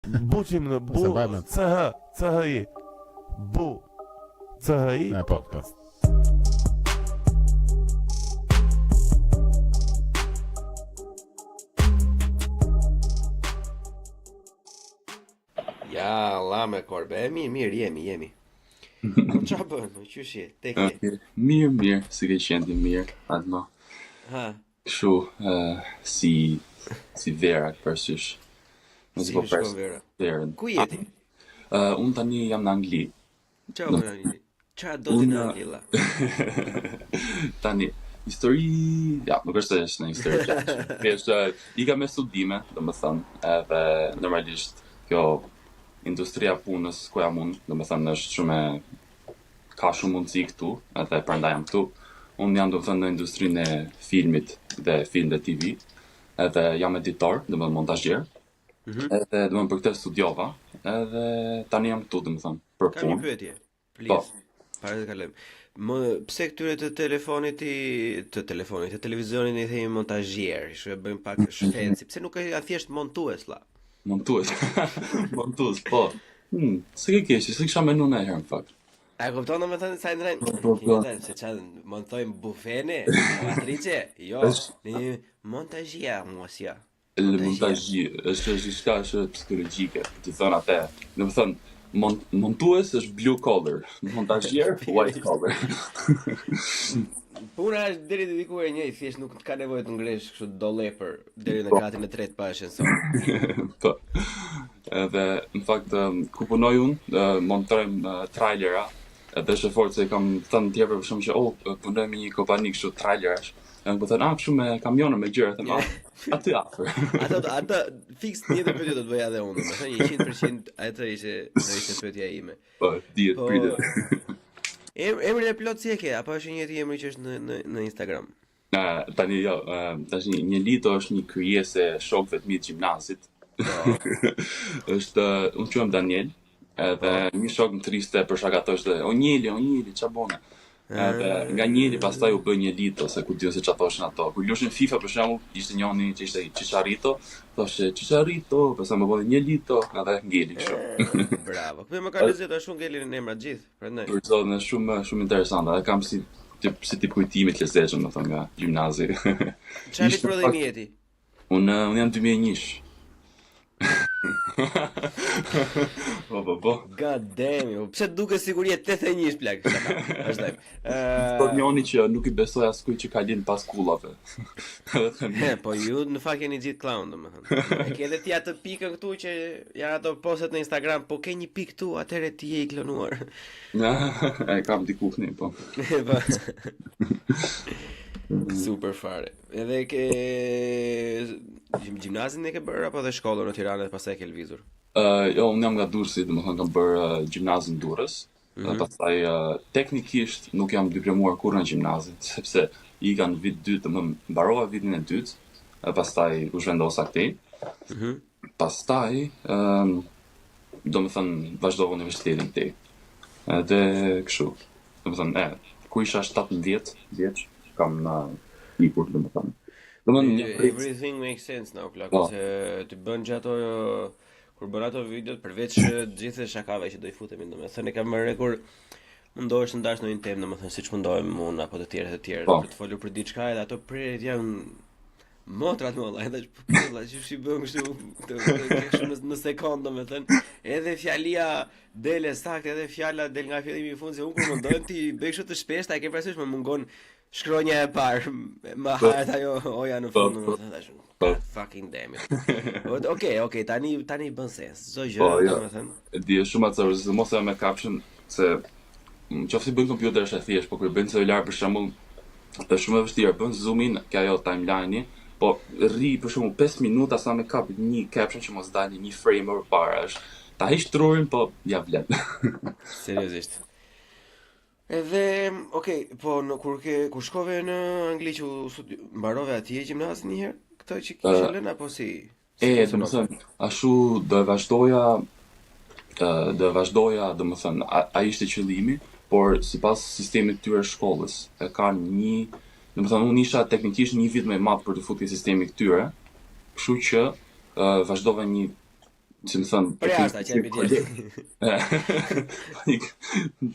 Buçim në bu CHI. Bu CHI podcast. Ja, Allah me korbe, mirë, jemi. Qa bën, qysh je, tek je? Mirë, si ke qenë mirë, Adma. Ha, Kështu, si vera përsysh. si më shkon vera? Verën. Ku jeti? Unë tani jam në Angli. Qa bën Angli? Qa do ti në Angli, la? Tani, histori, ja, nuk është në histori plaqë. I ka me studime, do më thënë, edhe normalisht kjo industria punës ku jam unë, do më thënë është shumë ka shumë mundësi këtu, edhe prandaj jam këtu. Unë jam do më thënë në industrinë e filmit dhe film dhe TV, edhe jam editor, do më thënë montazhier, edhe do më thënë për këtë studiova, edhe tani jam këtu, do më thënë, për Kam një punë. pyetje, Po. please. Para të kalojmë. Pse këtyre të televizionit i themi montazhier, që bëjmë pak shfenci, pse nuk e thjesht montues, la? Montues, montues, po. Se ke keqë, se kisha menu në herë, në fakt. A e kupton me thënë sa ndrejnë? Po. Se çan montojmë bufene, lavatrice? Jo, një montazhier, mosja. Montazhi, është diçka është psikologjike, të thënë atë. Do të thënë, montues është blue collar, montazhier white collar. Puna është deri te diku e njëjtë, thjesht nuk ka nevojë të ngresh kështu dollepër deri në katin e tretë pa ascensor. Po. Edhe në fakt ku punoj unë, montojmë trailera. Edhe është fort se kam thënë tjerë për shumë që punoj me një kompani kështu trailerash. Edhe po thënë, kështu me kamione me gjëra, thënë, aty afër. Ato fix tjetër pyetje do të bëja edhe unë, më thënë 100% atë ishte pyetja ime. Po, dihet pritet. Emrin e plot si e ke, apo është një tjetër emri që është në Instagram? Tani jo, tash një Lito është një krijesë e shokëve të mi të gjimnazit. Është unë quhem Daniel, edhe një shok më triste për shkak ato është o Njeli, ç'a bone. Edhe nga Njeli pastaj u bë një Lito, se ku diun se ç'a thoshin ato. Kur lushin FIFA për shembull, ishte njëri që ishte Chicharito, thoshte Chicharito, pastaj më bëni një Lito, edhe Ngeli kështu. Bravo. Ku më ka lezet ashtu Ngelin në emra gjithë, prandaj. Për zonë shumë interesante, edhe kam si tip kujtime të lezetshëm, domethënë nga gjimnazi. Çfarë vit prodhimi jeti? Unë jam 2001. Po. God damn, pse duket siguri 81 plak. Vazhdojmë. Po njëri që nuk i besoj askujt që ka lind pas kullave. Po ju në fakt jeni gjithë clown, domethënë. E ke edhe ti atë pikën këtu që janë ato postet në Instagram, po ke një pikë këtu, atëherë ti je i klonuar. E kam diku këni, po. Super fare. Edhe ke gjimnazin e ke bërë apo dhe shkollën në Tiranë dhe pastaj ke lvizur? Jo, unë jam nga Durrësi, domethënë kam bërë gjimnazin Durrës. Pastaj teknikisht nuk jam diplomuar kurrë në gjimnazit, sepse i kanë vit 2, domethënë mbarova vitin e dytë, pastaj u zhvendosa këtej. Pastaj domethënë vazhdova universitetin këtej. Edhe kështu. Domethënë kur isha 17 vjeç, kam ikur domethënë. Everything makes sense now, plak, se të bën që ato kur bën ato videot përveç gjithë shakave që do i futemi, domethënë kam marrë kur mundohesh të ndash në një temë, domethënë siç mundohem unë apo të tjerë për të folur për diçka edhe ato prerjet janë motrat më valla, edhe që si bën kështu në sekond domethënë, edhe fjalia dele saktë, edhe fjala del nga fillimi i fundit, se unë kur mundoj ti bëj kështu të shpeshta, e ke parasysh më mungon shkronja e parë, më hahet ajo oja në fund, domethënë. Fucking damn it. Okej, tani bën sens. Çdo gjë, domethënë. Di shumë atë se mos e me caption se nëse bën kompjuter është e thjeshtë, po kur bën celular për shembull është shumë e vështirë, bën zoom in ke ajo timeline-i, po rri për shembull 5 minuta sa me kap një caption që mos dalë një frame më parë, është ta hiq trurin, po ja vlen. Seriozisht. Edhe, po kur shkove në Angli që mbarove atje gjimnazin një herë, këto që kishe lënë apo si? Domethënë, ashtu do e vazhdoja, domethënë, ai ishte qëllimi, por sipas sistemit të tyre shkollës, e kanë domethënë unë isha teknikisht një vit më i madh për të futur sistemi këtyre, kështu që vazhdova një që më thënë... Për jashtë, që e për tjetë.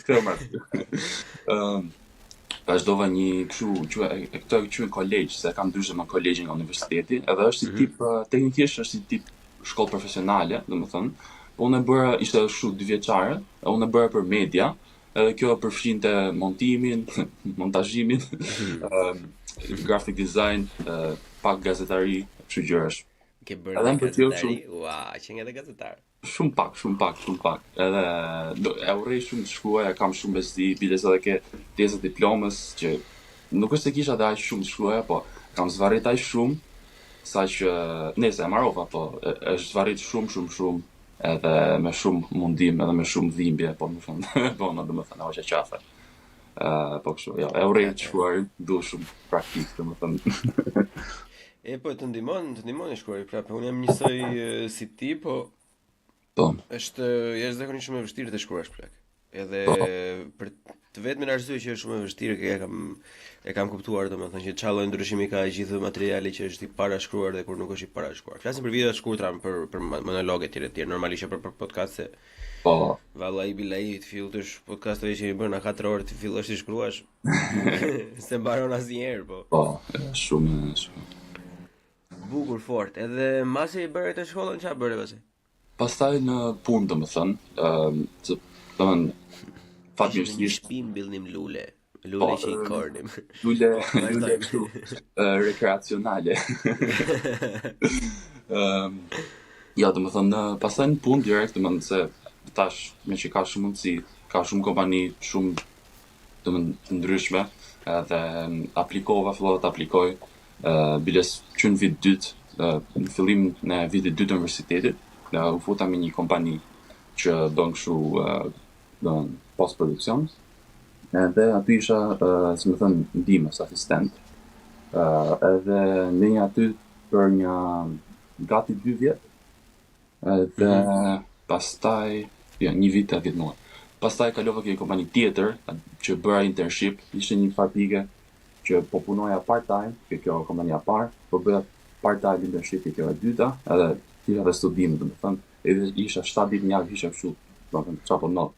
Këto marrë. Vazhdova një këto e quhen kolegj, se kam ndryshe me kolegjin nga universiteti, edhe është si tip, teknikisht është si tip shkollë profesionale, domethënë, po unë e bëra, ishte kështu 2 vjeçare, unë e bëra për media, edhe kjo përfshinte montimin, montazhimin, graphic design, pak gazetari, kështu gjërash. Ke bërë dhe gazetari? Ua, që nga dhe gazetar. Shumë pak. Edhe e urrej shumë të shkruaja, kam shumë besdi, biles edhe ke tezë diplomës, që nuk është se kisha dhe aq shumë të shkruaja, po kam zvarrit aq shumë, sa që nëse e marrova, po është zvarrit shumë, edhe me shumë mundim, edhe me shumë dhimbje, po më thënë, po në dhe më thënë, hoqe qafe. Po kështu, ja, e urrej të shkruarit, du shumë praktik, dhe më thënë. E, po, të ndimon e shkruari, pra, unë jam njësoj si ti, po... është zakonisht shumë e vështirë të shkruash plak. Edhe për të vetmin arsye që është shumë e vështirë e kam kuptuar, domethënë që çallë ndryshimi ka gjithë materiali që është i parashkruar dhe kur nuk është i parashkruar. Flasim për video të shkurtra, për monologe të tjera, normalisht për podcaste. Po. Vallahi billahi të fillësh podcastove që i bën na 4 orë të fillosh të shkruash. Se mbaron asnjëherë, po. Po, shumë. Bukur fort. Edhe mbasi i bëre të shkollën, çfarë bëre pasi? Pastaj në punë, domethënë, fatmirësisht në shtëpi mbillnim lule që i kornim. Lule rekreacionale. Ja, domethënë, pastaj në punë direkt, domethënë se tash me që ka shumë mundësi, ka shumë kompani, shumë domethënë të ndryshme, edhe fillova të aplikoj, biles që në vit 2, në fillim në vitit 2 të universitetit, u futa me një kompani që bën kështu post-produksion. Edhe aty isha, si më thënë, ndihmës asistent. Edhe ndjenja aty për një gati 2 vjet. Edhe pastaj, një vit e 10 muaj. Pastaj kalova ke një kompani tjetër që bëra internship, ishte një fabrike që po punoja part-time, ke kjo kompania parë, po bëja part-time internship ke kjo e dyta, edhe isha dhe studime, domethënë, edhe isha 7 ditë në javë, isha kështu, domethënë, çapo not.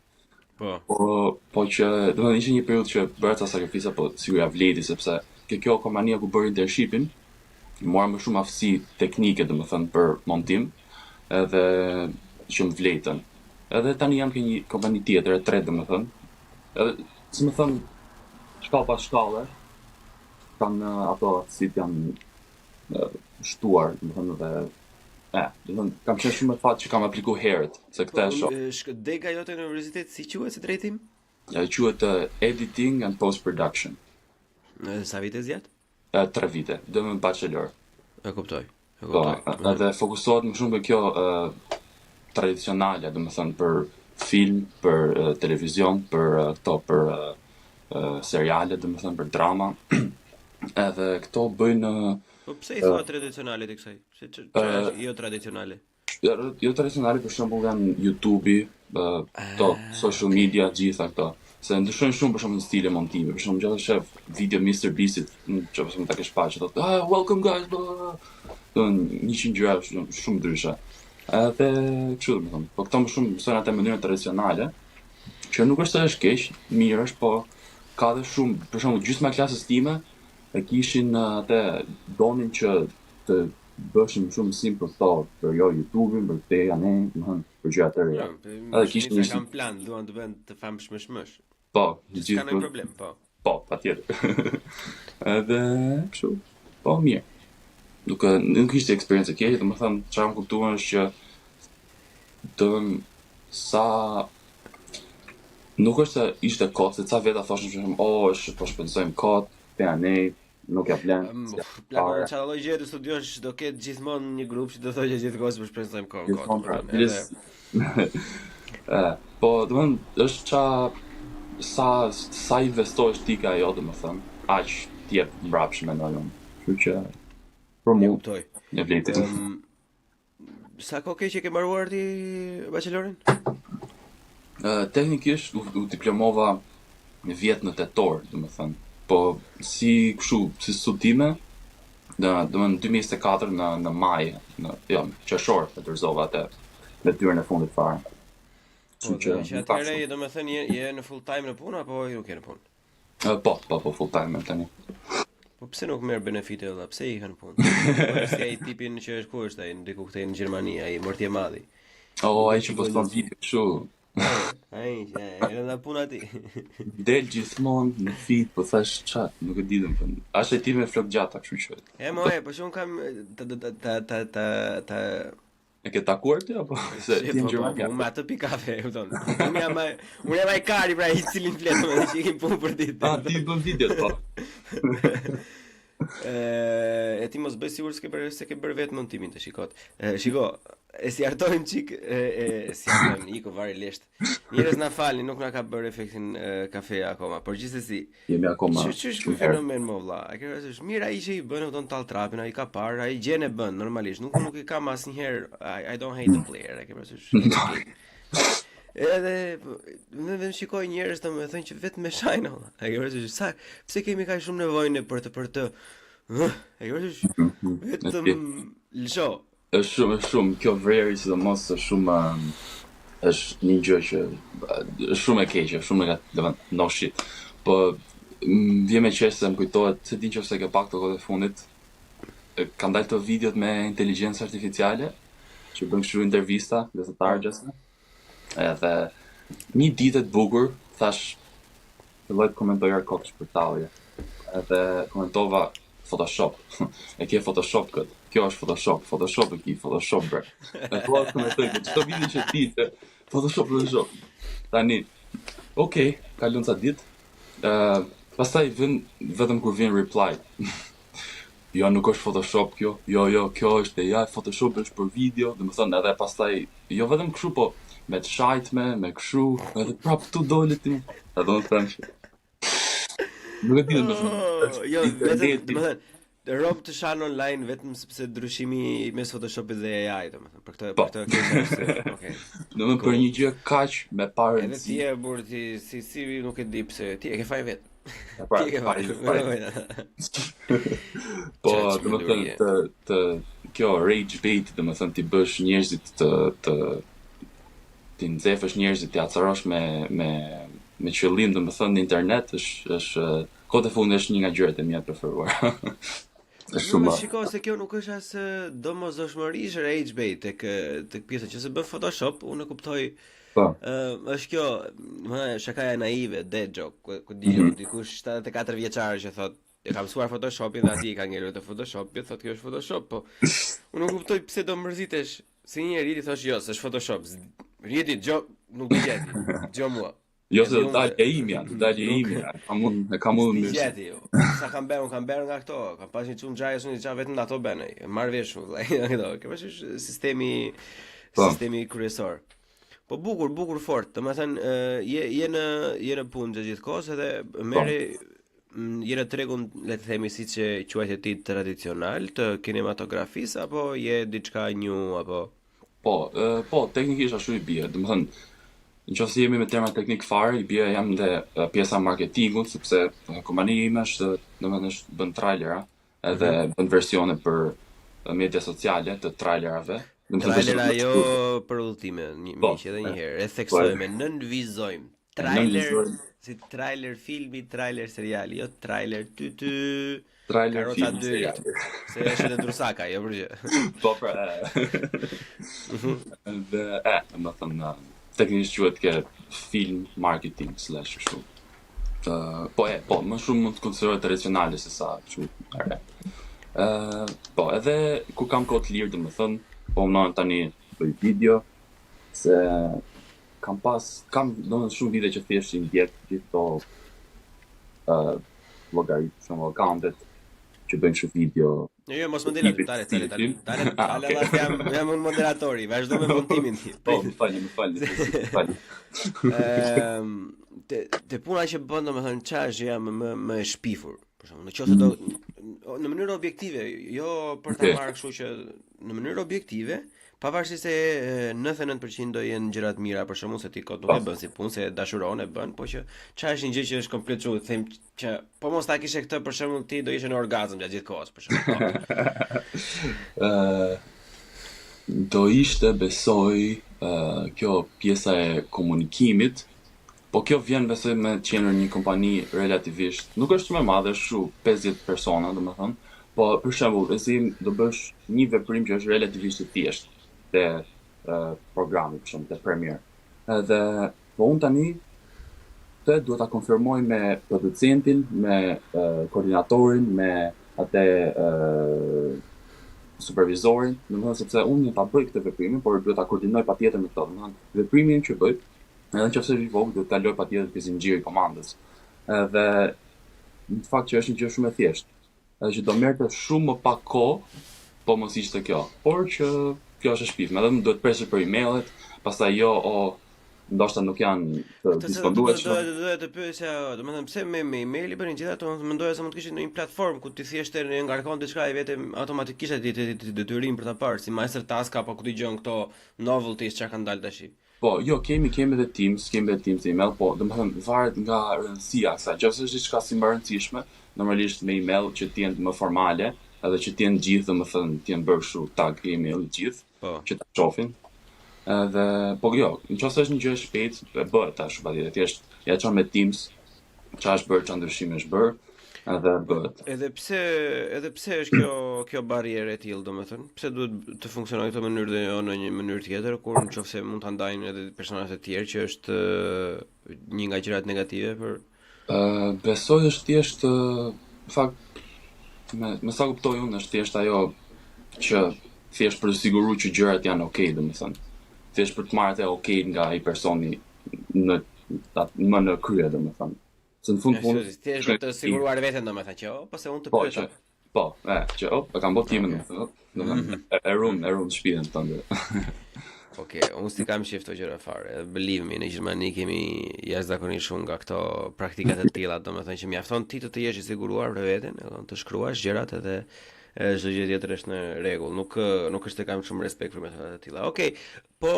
Po që, domethënë, ishte një periudhë që bëra ca sakrifisa, po sigur ja vleti sepse ke kjo kompania ku bëra internshipin, mora më shumë aftësi teknike, domethënë, për montim, edhe që më vletën. Edhe tani jam ke një kompani tjetër, e tretë, domethënë. Edhe, si më thënë, shkallë pas shkallë, kanë ato aftësit janë shtuar, domethënë, dhe kam qenë shumë e fat që kam apliku herët, se këtë e shoh. Dega jote në universitet si quhet si drejtim? Ja, quhet Editing and Post-Production. Sa vite zgjat? 3 vite, dhe me bachelor. E kuptoj. Edhe fokusohet më shumë për kjo tradicionale, domethënë për film, për televizion, për seriale, domethënë për drama. Edhe këto bëjnë. Po pse i thua tradicionale të kësaj? Jo tradicionale. Jo tradicionale, për shembull janë YouTube-i, social media, gjitha këto. Se ndryshojnë shumë për shembull stile montimi. Për shembull, gjatë shef video Mr. Beastit, që pse më ta kesh parë, që thotë, welcome guys, don 100 gjëra shumë ndryshe. Edhe kështu domethënë. Po këto më shumë mësojnë atë mënyrën tradicionale, që nuk është se është keq, mirë është, po ka dhe shumë, për shembull, gjysma klasës time e kishin atë donin që të bëshim shumë sim për to, për jo YouTube-in, për te janë, për gjëra të reja. Edhe kishin një kam plan, duan të bëhen të famshëm. Po, gjithë. Ka ndonjë problem, po. Po, patjetër. Edhe kështu, po mirë. Nuk ishte eksperiencë e keqe, domethënë çfarë më kuptuan është që nuk është se ishte kot, se ca veta thoshin që është po shpenzojmë kot, te anej, nuk ja vlen. Plakon çfarë lloj gjëje të studiosh do ketë gjithmonë një grup që do thotë që gjithkohë po shpenzojmë kot. Po, domethënë është sa investohesh ti ka ajo, domethënë, aq ti jep mbrapsht mendoj unë. Kështu që për mua e vletë. Sa kohë ke që ke mbaruar ti bachelorin? Teknikisht u diplomova një vjet në tetor, domethënë. Po si studime, domethënë 2024 në maj, qershor e dorëzova atë detyrën e fundit fare. Po, që atëherë domethënë je në full time në punë apo nuk je në punë? Po, full time tani. Po pse nuk merr benefite valla? Pse i kanë punë? Po si ai tipin që është ku është ai, ndiku këtej në Gjermani, ai morti i madhi. Ai që poston video kështu. Ai, era na puna ti. Del gjithmonë në feed, po thash çat, nuk e di domethënë. Është ai tip me flok gjata, kështu që. Po që un kam ta E ke takuar ti apo? Se ti në Gjermani. Unë me atë pi kafe, kupton. Unë jam ai kari pra i cili flet me që i kim punë për ditë. Ti bën videot po. E ti mos bëj sigur se ke bërë vetë montimin të shikot. Shiko, e si hartojmë qik, si hartojmë, iko vari lesht. Njerëz na falni, nuk na ka bërë efektin kafe akoma, por gjithsesi. Jemi akoma. Që është ky fenomen më vlla? E ke parasysh, mirë ai që i bën udon tall trapin, ai ka parë, ai gjen e bën normalisht. Nuk i kam asnjëherë, I don't hate the player, e ke parasysh. Edhe më shikoj njerëz domethënë që vetëm me shajnë valla. E ke parasysh, pse kemi kaq shumë nevojë për të e ke parasysh, vetëm lësho. Është shumë kjo vrerje sidomos është shumë është një gjë që është shumë e keqe, shumë domethënë no shit. Po vjen me qesh se më kujtohet se di nëse ke pak të kohë të fundit kanë dalë të videot me inteligjencë artificiale që bën kështu intervista gazetarë gjithë. Edhe një ditë të bukur thash filloj të komentoj arkotësh për tallje. Edhe komentova Photoshop. E ke Photoshop këtë. Kjo është Photoshop. Photoshop e ki, Photoshop bre. E po atë komentoj, çdo video që ti Photoshop. Tani, okay, kalon ca ditë. Pastaj vjen vetëm kur vjen reply. Jo, nuk është Photoshop kjo. Jo, kjo është AI, Photoshop është për video. Domethënë edhe pastaj jo vetëm kështu, po me të shajtme, me kështu, edhe prap tu dole ti. A do të them që nuk e di domethënë. Jo, domethënë rob të shan online vetëm sepse ndryshimi mes Photoshopit dhe AI domethënë për këtë keq. Okej. Domethënë për një gjë kaq me parë. Edhe ti e burti si nuk e di pse ti e ke faj vet. Ti e ke faj. Po domethënë të kjo rage bait domethënë ti bësh njerëzit të ti nxefësh njerëzit ti acarosh me qëllim domethënë në internet është kohë të fundit është një nga gjërat e mia të preferuara. Është shumë. Shikoj se kjo nuk është as domosdoshmërisht rage bait tek pjesa që se bën Photoshop, unë e kuptoj. Po. Është kjo, shakaja naive, dead joke, ku dikush 74 vjeçar që thotë e kam mësuar Photoshopin dhe aty i ka ngelur te Photoshopi, thotë kjo është Photoshop, po unë nuk kuptoj pse do mërzitesh si një njeri ti thosh jo, s'është Photoshop. Rjeti gjo nuk di gjeti, gjo mua. Jo se dalë e imja, kam unë mirë. Sa kam bërë nga këto, kam pas një çum xhajes unë çfarë vetëm ato bën ai. Marr vesh vëllai, këto. Kjo është sistemi kryesor. Po bukur fort. Domethënë je në punë gjithkohës edhe merre je në tregun le të themi siç e quajtë ti tradicional të kinematografisë apo je diçka new apo Po, teknikisht ashtu i bie. Domethënë nëse jemi me terma teknik fare, i bie jam dhe pjesa marketingut, sepse kompania ime është, domethënë bën trailera, edhe bën versione për media sociale të trailerave. Trailera jo për udhëtime, miq, edhe një herë, e theksojmë, nënvizojmë. Trailer, si trailer filmi, trailer seriali, jo trailer trailer film seriali. Se është në Drusaka, jo për gjë. Po pra. Dhe domethënë teknikisht quhet ke film marketing / kështu. Po, më shumë mund të konsiderohet tradicionale se sa kështu. Po, edhe ku kam kohë të lirë domethënë, po më tani bëj video se kam domethënë shumë vite që thjesht i ndjek gjithë to llogaritë, shumë accountet që bëjnë kështu video. Jo, mos më dele, tale, jam un moderatori, vazhdo me montimin ti. Po, më fal. Te puna që bën domethënë çfarë jam më e shpifur, për shembull, nëse do në mënyrë objektive, jo për ta marrë kështu që në mënyrë objektive, pavarësisht se 99% do jenë gjëra të mira, për shembull se ti kot nuk e bën si punë, se dashuron e bën, po që çfarë është një gjë që është komplet çu, them që po mos ta kishe këtë, për shembull ti do ishe në orgazm gjatë gjithë kohës, për shembull. Do ishte besoj kjo pjesa e komunikimit, po kjo vjen besoj me qenë një kompani relativisht, nuk është më e madhe, shu 50 persona, domethënë, po për shembull, do bësh një veprim që është relativisht i thjeshtë te programi, për shembull, te Premiere. Edhe po unë tani duhet ta konfirmoj me producentin, me koordinatorin, me atë supervizorin, domethënë sepse unë ta bëj këtë veprimin, por duhet ta koordinoj patjetër me këto, domethënë veprimin që bëj, edhe nëse është i vogël, duhet ta loj patjetër te zinxhiri i komandës. Edhe në fakt që është një gjë shumë e thjeshtë, edhe që do merrte shumë më pak kohë, po mos ishte kjo. Por që kjo është e shpifme, edhe më duhet presur për emailët, pastaj ndoshta nuk janë të dispondueshme. Do të pyesja, domethënë pse me email i bënin gjithë ato, mendoja se mund të kishte ndonjë platformë ku ti thjesht e ngarkon diçka i vetëm automatikisht ti detyrim për ta parë, si Master Task apo ku dëgjon këto novelties çka kanë dalë tash. Po, jo, kemi edhe Teams email, po, domethënë varet nga rëndësia e saj. Nëse është diçka si më e rëndësishme, normalisht me email që të jenë më formale, edhe që të jenë gjithë, domethënë, të jenë bërë kështu tag email i gjithë, që ta shohin. Edhe po jo, nëse është një gjë e shpejtë, e bëhet tash patjetër. Thjesht ja çon me Teams, çfarë është bërë, çfarë ndryshime është bërë, edhe bëhet. Edhe pse është kjo barrierë e tillë, domethënë, pse duhet të funksionojë këtë mënyrë dhe jo në një mënyrë tjetër, kur nëse mund ta ndajnë edhe personazhe të tjerë që është një nga gjërat negative për besoj është thjesht në fakt me sa kuptoj unë është thjesht ajo që thjesht për të siguruar që gjërat janë okay, domethënë. Thjesht për të marrë atë okay nga ai personi më në krye, domethënë. Se në fund thjesht për të siguruar veten domethënë që pse unë të pyeta. Që e kam bërë timin, domethënë. E rum shpirtin tënd. Okej, unë si kam shifto gjëra fare. Believe me, në Gjermani kemi jashtëzakonisht shumë nga këto praktikat e tilla, domethënë që mjafton ti të jesh i siguruar për veten, të shkruash gjërat edhe çdo gjë tjetër është në rregull. Nuk është të kam shumë respekt për metodat e tilla. Okej, po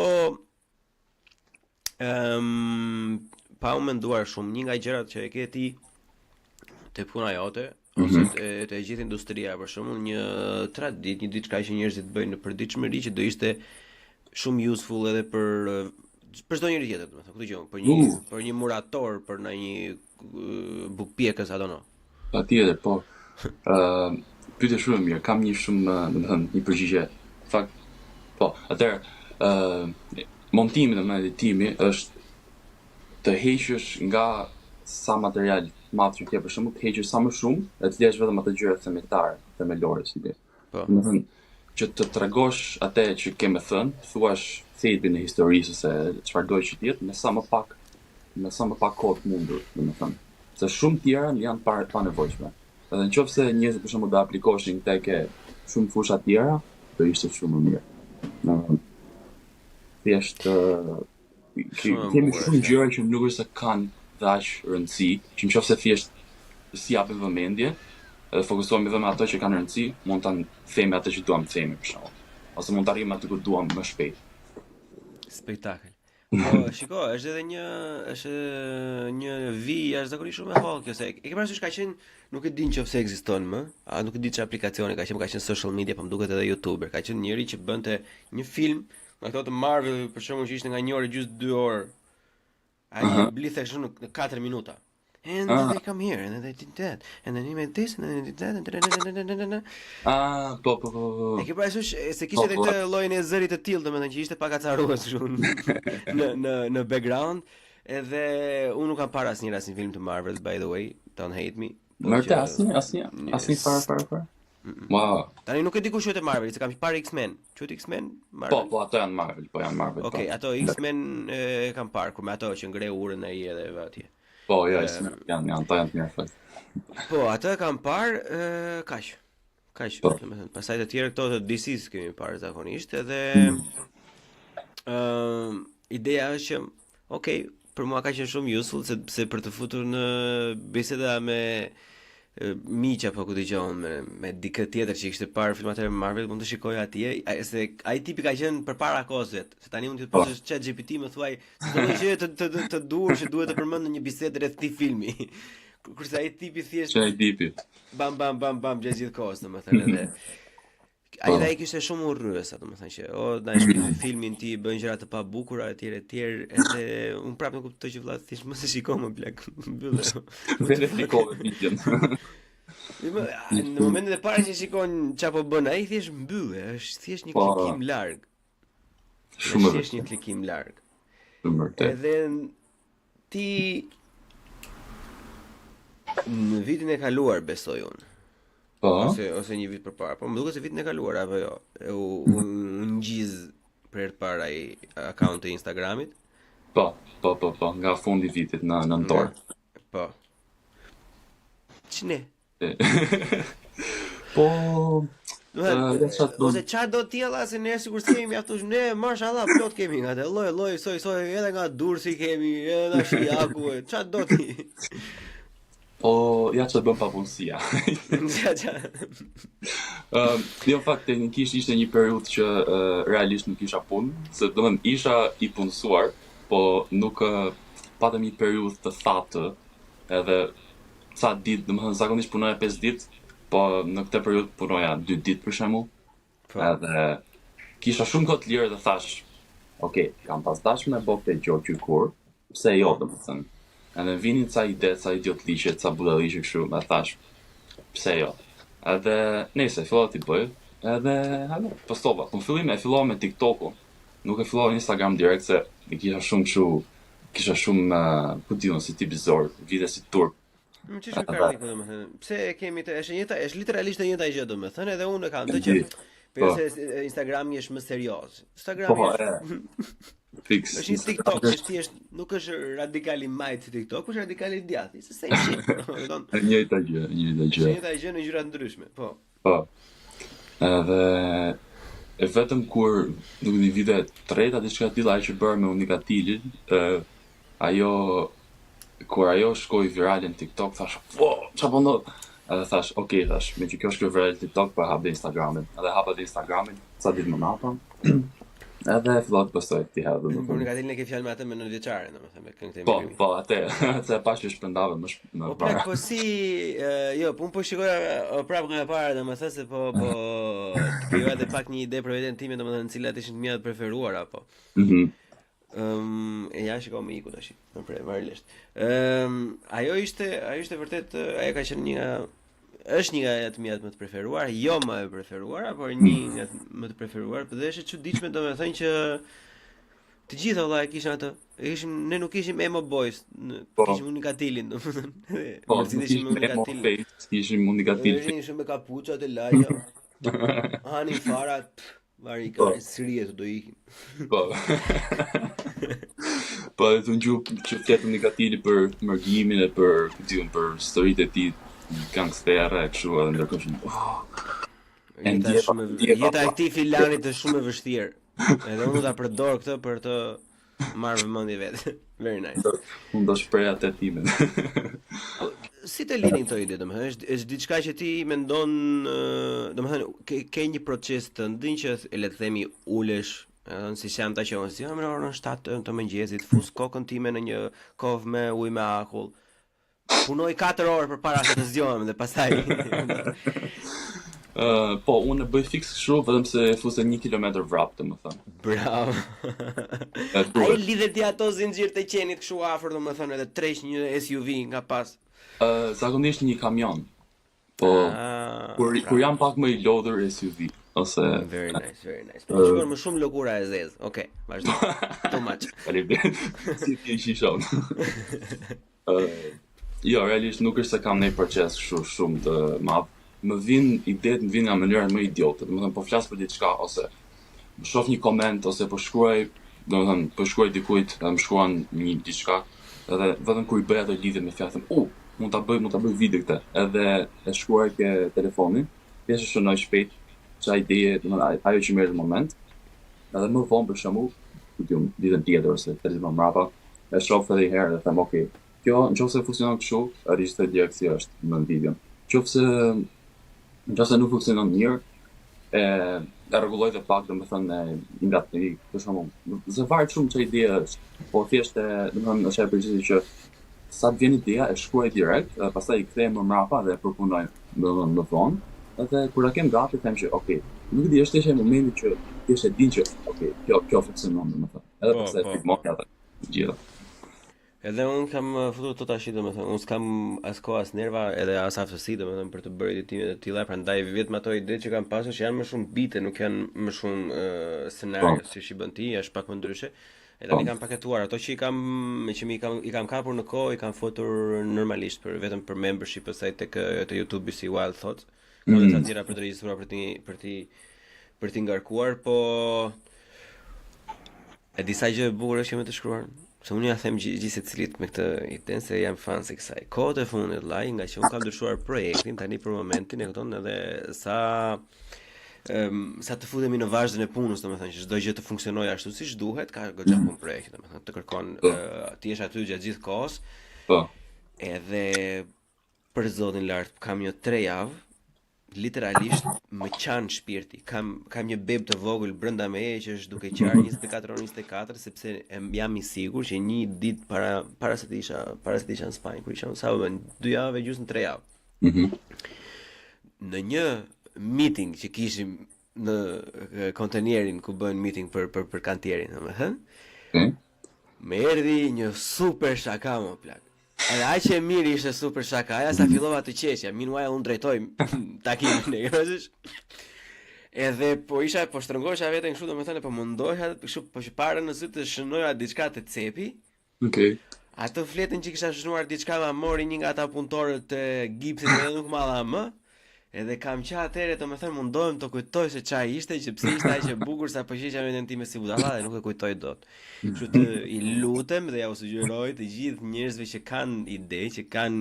pa u menduar shumë, një nga gjërat që e ke ti te puna jote ose te gjithë industria, për shembull, një diçka që njerëzit bëjnë në përditshmëri që do ishte shumë useful edhe për çdo njeri tjetër, domethënë, ku dëgjon, për një murator, për një bukpjekës, I don't know. Patjetër, po. Pyetje shumë e mirë, kam një shumë, domethënë, një përgjigje. Në fakt, po, atëherë, montimi dhe editimi është të heqësh nga sa material madh që ke, për shembull, të heqësh sa më shumë, e të lësh vetëm ato gjëra themelore, si be. Po. Domethënë, që të tregosh atë që ke më thënë, thuash thelbin e historisë ose çfarë do që të jetë me sa më pak kohë të mundur, domethënë. Se shumë tjera janë pa nevojshme. Edhe nëse njerëzit për shembull do aplikoshin tek shumë fusha tjera, do ishte shumë më mirë. Thjesht kemi shumë gjëra që nuk është se kanë dash rëndësi, që nëse thjesht si japim vëmendje, edhe fokusohemi vetëm ato që kanë rëndësi, mund ta themi atë që duam të themi për shembull. Ose mund të arrijmë atë ku duam më shpejt. Spektakël. Po, shiko, është edhe një vijë jashtëzakonisht shumë e hollë kjo, se e ke parasysh ka qenë, nuk e din nëse ekziston më, nuk e di çfarë aplikacioni ka qenë social media, po më duket edhe YouTuber, ka qenë njëri që bënte një film, nga këto të Marvel, për shembull, që ishte nga 1 orë gjysmë 2 orë. Ai blithe shumë në 4 minuta. And then they come here, and then they did that, and then he made this, and then he did that, and po. E ke parasysh se kishte edhe këtë llojin e zërit të tillë, domethënë që ishte pak acarues shumë në background, edhe unë nuk kam parë asnjë film të Marvel, by the way, don't hate me. Mërte asnjë fare. Wow. Tani nuk e di ku quhet Marvel, se kam parë X-Men. Quhet X-Men? Marvel. Po, ato janë Marvel, Okej, ato X-Men e kam parë, kur me ato që ngre urën ai edhe atje. Po, ja, janë të mirë. Po, atë e kam parë, kaq, domethënë, pastaj të tjerë këto të DC-s kemi parë zakonisht, edhe ideja është që, okay, për mua ka qenë shumë useful, se për të futur në biseda me miq apo ku dëgjon me dikë tjetër që kishte parë filmat e Marvel, mund të shikoj atje, se ai tipi ka qenë përpara kohës vet. Se tani mund të thosh ChatGPT më thuaj se do të gjë të duhur që duhet të përmend në një bisedë rreth këtij filmi. Kurse ai tipi thjesht bam gjatë gjithë kohës, domethënë, edhe Ai kishte shumë urrësa, domethënë që na shpjegon filmin ti bën gjëra të pabukura etj edhe un prapë nuk kuptoj që vëlla thjesht mos e shikoj më plak. Mbyllë. Verifikove videon. Në momentin e parë që shikon çfarë po bën ai thjesht mbyllë, është thjesht një klikim larg. Shumë thjesht një klikim larg. Shumë vërtet. Edhe ti në vitin e kaluar besoj unë. Ose një vit përpara, po më duket se vitin e kaluar apo jo. U ngjiz për herë të parë ai akaunti i Instagramit. Po, nga fundi i vitit në nëntor. Po. Ç'ne? Po, ose çfarë do t'jella se ne sikur kemi mjaftuar, ne mashallah plot kemi nga atë lloj soj edhe nga Durrësi kemi, edhe nga Shijaku, çfarë do ti? Po, ja që të bëm papunësia. Jo, fakt, teknikisht ishte një periudhë që realisht nuk isha punë, se domethënë isha i punësuar, po nuk patëm një periudhë të thatë, edhe ca ditë, domethënë zakonisht punoja 5 ditë, po në këtë periudhë punoja 2 ditë për shembull. Edhe kisha shumë kohë të lirë dhe thash, okay, kam pas dashur me bëj këtë gjë kur, pse jo, domethënë. Edhe vinin ca ide, ca idiotliqe, ca budalliqe kështu, më thash, pse jo? Edhe nëse fillova ti bëj, edhe halo, postova. Po fillim e fillova me TikTok-u. Nuk e fillova Instagram direkt se kisha shumë kështu, kisha shumë ku diun si tip zor, vite si turp. Më çish karnik domethënë. Pse kemi të është literalisht e njëjta gjë domethënë, edhe unë kam të që përse Instagrami është më serioz. Instagrami është fix. Është një TikTok, nuk është radikali majt si TikTok, është radikali djathi, se same shit. Njëjta gjë. Njëjta gjë në ngjyra ndryshme, po. Po. Edhe e vetëm kur nuk di vite 3 diçka tilla që bërë me Unikatilin, kur ajo shkoi virale në TikTok, thash, "Wow, çfarë po ndodh?" Edhe thash, "Okay, me që kjo shkoi virale në TikTok, po hap Instagramin." Edhe hapa Instagramin, ca ditë më nata. Edhe fillova të postoj ti herë domun. Por Unikatilin e ke fjalë me atë me 9 vjeçare, domethënë me këngë të mirë. Po, atë, se pash që shpërndave më Po plak, po si, jo, po unë po shikoja prapë nga e para, domethënë se po krijoja edhe pak një ide për veten time, domethënë cilat ishin të mia të preferuara apo. E ja shikoj me iku tash, më prej varëlisht. Ajo ishte vërtet, ajo ka qenë është një nga të mia më të preferuar, jo më e preferuara, por një nga më të preferuar, dhe është e çuditshme domethënë që të gjitha vëlla e kishin atë. Ne nuk kishim emo boys, kishim Unikatilin domethënë. Po, kishim Unikatilin. Kishim Unikatilin. Ishim me kapuçat e laja. Hanin farat, varika, sirje do ikim. Po. Po, të ngjup që flet Unikatili për mërgimin e për historitë e tij. Gangsterë kështu edhe ndërkohë. Jeta e këtij filanit është shumë e vështirë. Edhe unë do ta përdor këtë për të marrë vëmendje vetë. Very nice. Unë do shpreh atë timen. Si të lidhin këto ide, domethënë, është diçka që ti mendon, domethënë, ke një proces të ndinj që le të themi ulesh, si jam ta që unë si jam në orën 7 të mëngjesit, fus kokën time në një kovë me ujë me akull. Punoj 4 orë për para se të zgjohem dhe pastaj. Po, unë bëj fiks kështu, vetëm se fuse 1 kilometër vrap, domethënë. Bravo. Ai lidhet ti ato zinxhir të qenit kështu afër, domethënë, edhe treq një SUV nga pas. Zakonisht një kamion. Po, kur jam pak më i lodhur SUV, ose very nice. Po shkon më shumë lëkura e zezë. Okej, vazhdo. Too much. Faleminderit. Si ti shishon. Jo, realisht nuk është se kam një proces shumë të madh. Më vin nga mënyra më idiote. Domethënë po flas për diçka ose më shoh një koment ose po shkruaj, domethënë po shkruaj dikujt, më shkruan një diçka, edhe vetëm kur i bëj ato lidhje me fjalën, mund ta bëj video këtë. Edhe e shkruaj ke telefonin, thjesht e shënoj shpejt çfarë ide, domethënë ajo që merr në moment. Edhe më vonë për shembull, ditën tjetër ose 3 ditë më mbrapa, e shoh edhe një herë dhe them, okay, kjo nëse funksionon kështu, arrisë direkt si është në video. Nëse nuk funksionon mirë, e rregulloj të pak, domethënë ngatëri, për shembull. Se varet shumë çfarë ide është, po thjesht domethënë është e përgjithshme që sa të vjen ideja e shkruaj direkt, pastaj i kthej më mbrapa dhe e përpunoj domethënë më vonë, edhe kur ta kem gati them që okay, nuk di, është ishte momenti që thjesht e din që okay, kjo funksionon domethënë. Edhe pastaj filmoj atë gjithë. Edhe unë kam futur të tash domethënë, unë s'kam as kohë as nerva edhe as aftësi domethënë për të bërë editime të tilla, prandaj vetëm ato ide që kam pasur që janë më shumë bite, nuk janë më shumë scenario siç i bën ti, është pak më ndryshe. E tani kam paketuar ato që i kam kapur në kohë, i kam futur normalisht vetëm për membership pastaj tek YouTube si Wild Thoughts. Kam edhe të tjera për të regjistruar për ti ngarkuar, po e disa gjë e bukur që më të shkruar. Se unë ja them gjithë secilit me këtë iden se jam fan se kësaj. Kohët e fundit vllai, nga që unë kam ndryshuar projektin tani për momentin e kupton edhe sa të futemi në vazhdën e punës, domethënë që çdo gjë të funksionojë ashtu siç duhet, ka goxha punë projekti, domethënë të kërkon ti jesh aty gjatë gjithë kohës. Po. Edhe për zotin lart, kam një 3 javë literalisht më qan shpirti. Kam një beb të vogël brenda meje që është duke qarë 24/24 sepse jam i sigurt që një ditë para se të isha në Spanjë, kur isha sa më 2 javë gjysmë 3 javë. Në një meeting që kishim në kontenerin ku bën meeting për kantierin, domethënë, më erdhi një super shaka më plak. Edhe aq e mirë ishte super shaka, aja sa fillova të qeshja, meanwhile unë drejtoj takimin e gjësh. Edhe po shtrëngohesha veten kështu domethënë po mundohesha kështu po që para në sy të shënoja diçka të cepi. Okej. Ato fletën që kisha shënuar diçka ma mori një nga ata punëtorët e gipsit dhe nuk ma dha më. Edhe kam qa atëre domethënë mundohem të kujtoj se çfarë ishte, që pse ishte aq e bukur sa po qeshja veten time si budalla dhe nuk e kujtoj dot. Kështu të i lutem dhe ja u sugjeroj të gjithë njerëzve që kanë ide, që kanë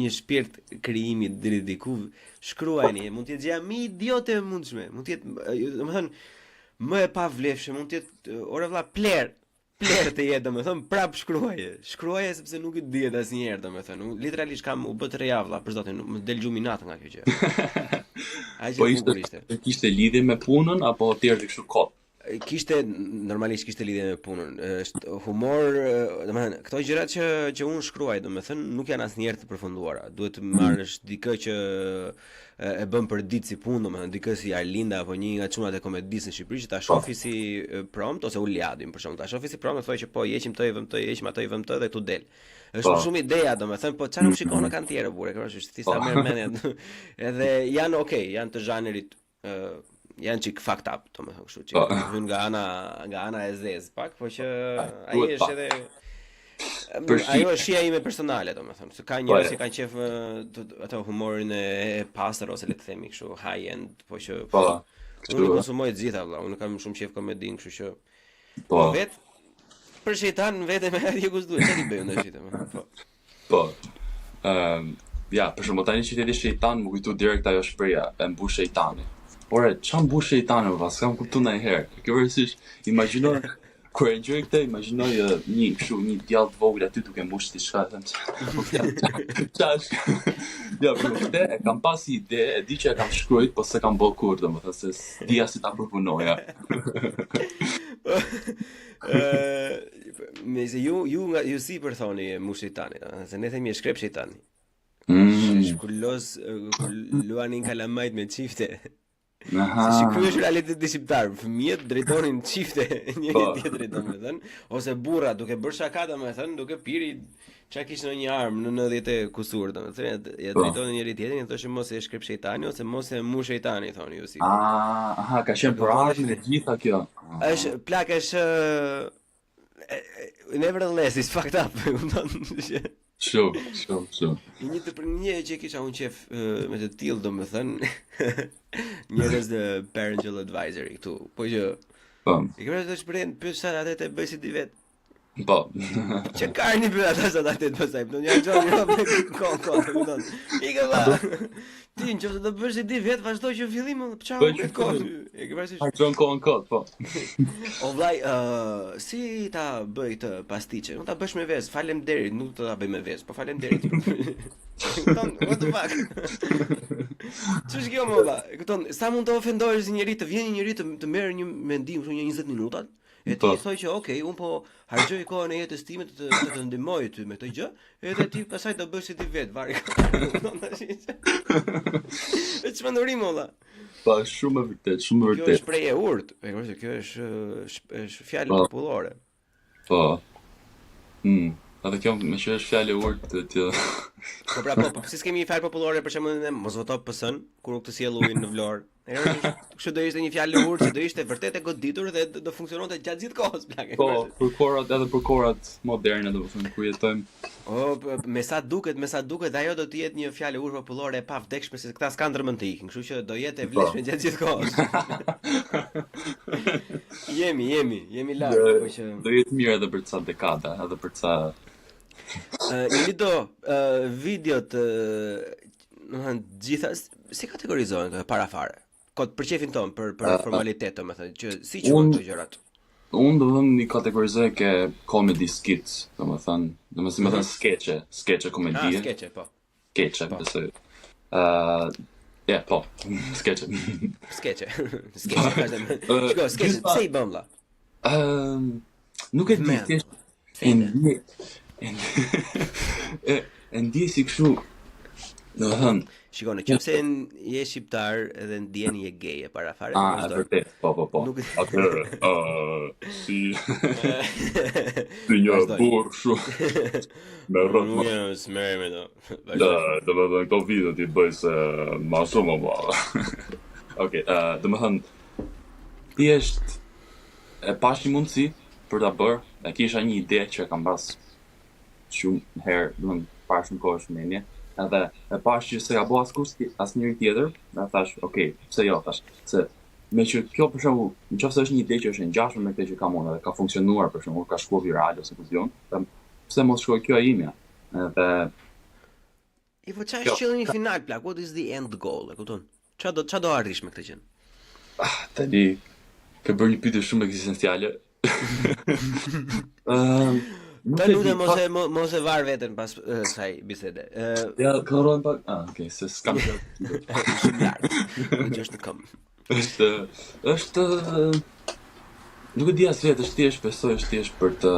një shpirt krijimi deri diku, shkruajeni, mund të jetë gjë më idiote e mundshme, mund të jetë, domethënë më e pavlefshme, mund të jetë ore vlla pler të jetë, domethënë prap shkruaje sepse nuk i dihet asnjëherë, domethënë. Unë literalisht kam u bë 3 javë vlla, për zotin, më del gjumi natë nga kjo gjë. Po kishte lidhje me punën apo thjesht kështu kot? Normalisht kishte lidhje me punën. Është humor, domethënë, këto gjërat që unë shkruaj, domethënë, nuk janë asnjëherë të përfunduara. Duhet të marrësh dikë që e bën për ditë si punë, domethënë dikë si Arlinda apo një nga çunat e komedisë në Shqipëri që ta shofi si prompt ose Uliadin për shembull. Ta shofi si prompt, thotë që po heqim të, i vëm të, heqim ato, i vëm të dhe këtu del. Është shumë ideja, domethënë, po çfarë nuk shikon në kantiere burrë, është thjesht merr mendja. Edhe janë okay, janë të zhanrit janë çik fucked up, domethënë kështu që hyn nga ana e zez pak, po që ai është edhe ajo është shija ime personale, domethënë, se ka njerëz që kanë qef ato humorin e pastër ose le të themi kështu high end, po që unë konsumoj të gjitha valla, unë kam shumë qef komedin, kështu që po vet për shejtan vetëm ajo që duhet çfarë i bëj unë ashtu, po. Ja, për shembull tani që ti shejtan, më kujtu direkt ajo shpreha e mbush shejtani. Ore, çan mbush shejtani, valla, s'kam kuptuar ndonjëherë. Kjo vërtetësisht imagjino kur e gjoj këtë, imagjinoj një djalë të vogël aty duke mbush diçka, them. Çash. Ja, por këtë e kam pas ide, e di që e kam shkruajt, po s'e kam bërë kur, domethënë se dia si ta përpunoja. Me se ju si për thoni mbush shejtani, se ne themi shkrep shejtani. Kur luanin kalamajt me çifte. Aha. Se shikoj është realiteti shqiptar, fëmijët drejtonin çifte njëri tjetrit domethënë, ose burra duke bërë shaka domethënë, duke pirë çka kishte në një armë në 90 kusur domethënë, ja drejtonin njëri tjetrin, thoshte mos e shkrep shejtani ose mos e mbush shejtani thoni ju si. Aha, ka qenë për armën e gjitha kjo. Është plak është nevertheless it's fucked up, kupton? Shumë. Një që kisha unë qef me të tillë domethënë njerëz të parental advisory këtu, po që i kemi të shprehen pyet sa atë të bëj si di vet. Po. Çe karni për ata sa atë të pasaj, do një gjë me kon. Ikë va. Ti nëse do bësh si di vet, vazhdo që fillim çao me kon. E ke parasysh? Vazhdon kon, po. O vllai, si ta bëj të pastiçe? Unë ta bësh me vezë, faleminderit, nuk do ta bëj me vezë, po faleminderit. What the fuck? Ç'është kjo më valla? Kupton, sa mund të ofendohesh si njëri, të vjen një njeri të merr një mendim kështu një 20 minuta, E ti thoj që okay, un po harxoj kohën e jetës time të ndihmoj ty me këtë gjë, edhe ti pastaj do bësh si ti vet, vari. E çmendurim olla. Pa, shumë e vërtet, shumë e vërtet. Kjo është prej e urtë, e kuptoj, kjo është fjalë popullore. Po. Atë kjo më që është fjalë e urtë të Po pra, si s'kemi një fjalë popullore për shembull mos voto PS-n kur nuk të sjell ujin në Vlorë. Kështu do ishte një fjalë e urtë që do ishte vërtet e goditur dhe do funksiononte gjatë gjithë kohës plagë. Po, edhe për korat moderne, domethënë kur jetojmë. Me sa duket ajo do të jetë një fjalë e urtë popullore e pavdekshme se këta s'kan ndërmend të ikin, kështu që do jetë e vlefshme gjatë gjithë kohës. Jemi larg, apo që do jetë mirë edhe për ca dekada, edhe për ca videot, domethënë gjitha si kategorizohen këto para fare. Kot për çefin ton, për formalitet, domethënë, që si quhen këto gjërat. Unë domethënë i kategorizoj ke comedy skits, domethënë skeçe komedie. Skeçe, po. Skeçe, besoj. Po, skeçe. Skeçe, pse i bëm valla? Nuk e di, thjesht e ndjej si kështu. Domethënë, shikoni, nëse je shqiptar edhe ndjeni je gay e para fare. Vërtet, po. Atëherë, si një burr shumë me rrot. S'merrem me to. Domethënë këto video ti bëj se ma shumë më. Okej, domethënë thjesht e pash një mundësi për ta bërë, e kisha një ide që kam pas shumë herë, domethënë para shumë kohësh mendje. Edhe e pash që se ka bo asnjëri tjetër, dhe thash, okay, pse jo, thash, se me që kjo për shembull, nëse është një ide që është e ngjashme me këtë që kam unë dhe ka funksionuar për shembull, ka shkuar viral ose kuzion, pse mos shkoj kjo ime? Edhe po çfarë është qëllimi final, plak? What is the end goal? E kupton? Ç'a do arrish me këtë gjë? Tani ke bërë një pyetje shumë ekzistenciale. Ta lutem mos e var veten pas kësaj bisede. Ja, kalojmë pak. Okay, se s'kam gjë. Shumë lart. Gjë është kam. Është nuk e di as vetë, është thjesht besoj, është thjesht për të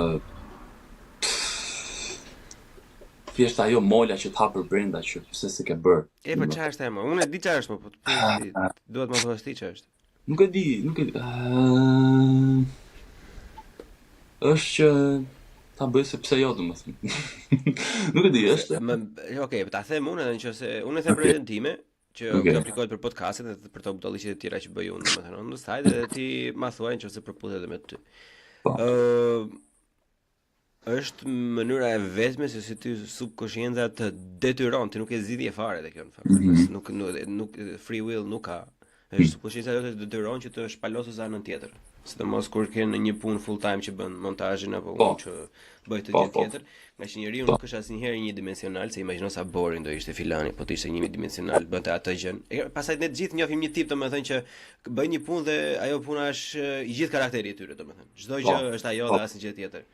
thjesht ajo mola që të hapër brenda që pse s'e ke bër. Po çfarë është ajo? Unë e di çfarë është, po duhet më thuash ti çfarë është. Nuk e di. Është që ta bëj sepse jo, domethënë. Nuk e di, është. Okej, ta them unë nëse unë e them për time që aplikohet për podcastet dhe për të budalliqet e tjera që bëj unë, domethënë, në sajt dhe ti ma thuaj nëse përputhet edhe me ty. Është mënyra e vetme se si ty subkonscienca të detyron, ti nuk e zgjidhje fare te kjo në fakt. Nuk free will nuk ka. Është subkonscienca jote të detyron që të shpalosësh anën tjetër. Sidomos kur ke në një punë full time që bën montazhin apo unë që bëj të gjë tjetër, nga që njeriu nuk është asnjëherë një dimensional, se imagjino sa boring do ishte filani, po të ishte një dimensional, bënte atë gjën. Pastaj ne të gjithë njohim një tip, domethënë që bën një punë dhe ajo puna është i gjithë karakteri i tyre, domethënë. Çdo gjë është ajo dhe asnjë gjë tjetër.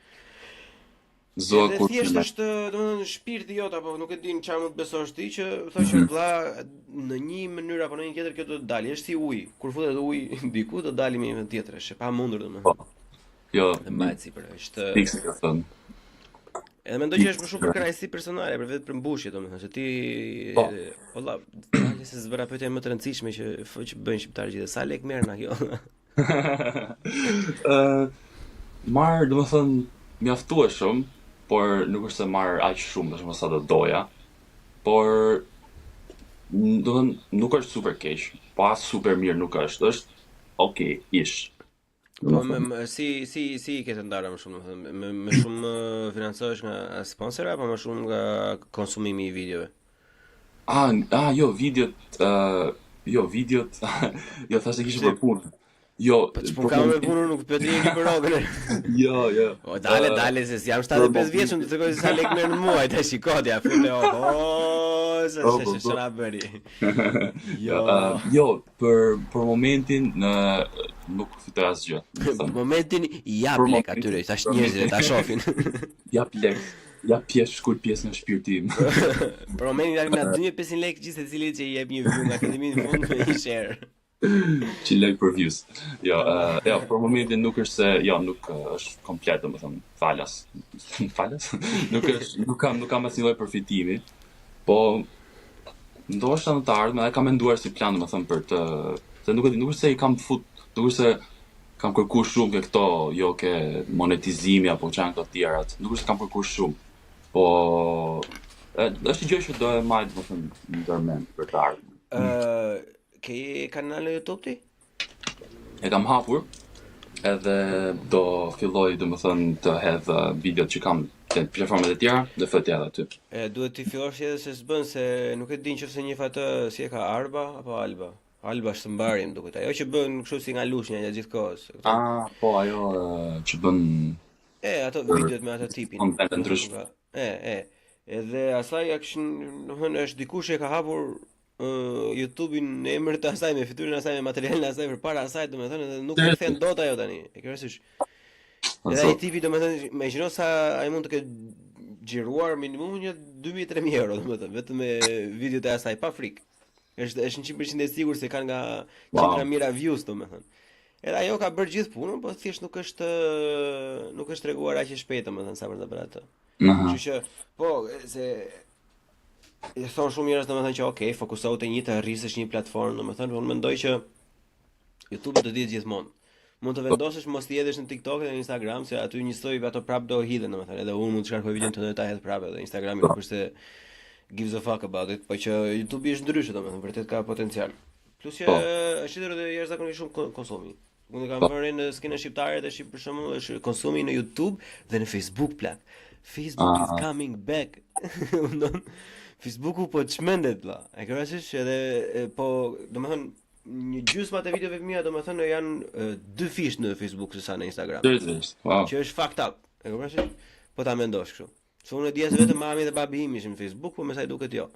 Dhe thjesht është, domethënë, shpirti jot apo nuk e di çfarë mund të besosh ti që thosh që vlla në një mënyrë apo në një tjetër kjo do të dalë, është si uji. Kur futet uji diku do dalë me një tjetër, është e pamundur domethënë. Jo, mbajt sipër, është. Fiks ka thënë. Edhe mendoj që është më shumë për krajësi personale, për vetë për mbushje domethënë, se ti valla, tani se zbëra pyetja më të rëndësishme që bëjnë shqiptarët gjithë, sa lek merr na kjo. Marr domethënë mjaftueshëm, por nuk është se marr aq shumë, domethënë sa do doja. Por domethënë nuk është super keq, pas super mirë nuk është. Është okay, ish. Po si ke të ndarë më shumë, domethënë, më shumë financohesh nga sponsor apo më shumë nga konsumimi i videove? Jo, videot, jo, thashë kishte për punë. Jo, po ç'pun kam me punën nuk pyet një për rrogën. Jo. O dale se jam 75 vjeçëm të tregoj sa lek merr në muaj, tash shikoj ja, fute se çfarë bëri. Jo, për momentin nuk fitoj asgjë. Për momentin jap lek atyre, tash njerëzit ta shohin. Jap lek. Ja pjesë nga shpirti im. Për momentin nga 2500 lekë gjithë secili që i jep një view nga akademi në fund me një share. Që lej për views. Jo, ja, për momentin nuk është se, jo, nuk është komplet, domethënë, falas. Falas? Nuk kam asnjë lloj përfitimi, po ndoshta në të ardhmen e kam menduar si plan, domethënë për të, se nuk është se i kam nuk është se kam kërkuar shumë ke këto, jo ke monetizimi apo çan këto tjerat. Nuk është se kam kërkuar shumë, po është gjë që do e marr, domethënë, në ndërmend për të ardhmen. Ke kanal në YouTube ti? E kam hapur, edhe do filloj domethënë të hedh videot që kam te platformat e tjera dhe fëti edhe aty. Duhet ti fillosh edhe se s'bën se nuk e di nëse njeh atë si e ka Arba apo Alba. Alba është mbarim duket. Ajo që bën kështu si nga lushnja gjatë gjithë kohës. Po ajo që bën ato videot me ato tipin. Kontent ndryshëm. Edhe asaj ja kishin, domethënë është dikush që ka hapur YouTube-in në emër të asaj, me fytyrën e asaj, me materialin e asaj përpara asaj, domethënë edhe nuk e kthen dot ajo tani. E ke parasysh? Edhe ai tipi domethënë imagjino sa ai mund të ketë xhiruar minimum një 2000-3000 euro domethënë vetëm me videot e asaj pa frikë. Është 100% e sigurt se kanë nga qendra mira views domethënë. Edhe ajo ka bërë gjithë punën, po thjesht nuk është treguar aq e shpejt domethënë sa për ta bërë atë. Kështu që po se e thon shumë njerëz domethënë që okay, fokusohu te një të rrisësh një platformë, domethënë unë mendoj që YouTube do të ditë gjithmonë. Mund të vendosësh mos t'i hedhësh në TikTok dhe në Instagram, se aty njësoj ato prap do hidhen domethënë, edhe unë mund të shkarkoj videon të ta hedh prapë edhe Instagrami nuk është se gives a fuck about it, po që YouTube është ndryshe domethënë, vërtet ka potencial. Plus që është lidhur edhe jashtëzakonisht shumë konsumi. Unë kam vënë në skenën shqiptare tash për shembull është konsumi në YouTube dhe në Facebook plak. Facebook is coming back. Facebooku po çmendet valla. E ke parasysh edhe po, domethënë një gjysmë të videove të mia domethënë janë 2 fish në Facebook se sa në Instagram. Wow. Që është fucked up. E ke parasysh? Po ta mendosh kështu. Se unë di se vetëm mami dhe babi im ishin në Facebook, po më sa i duket jo.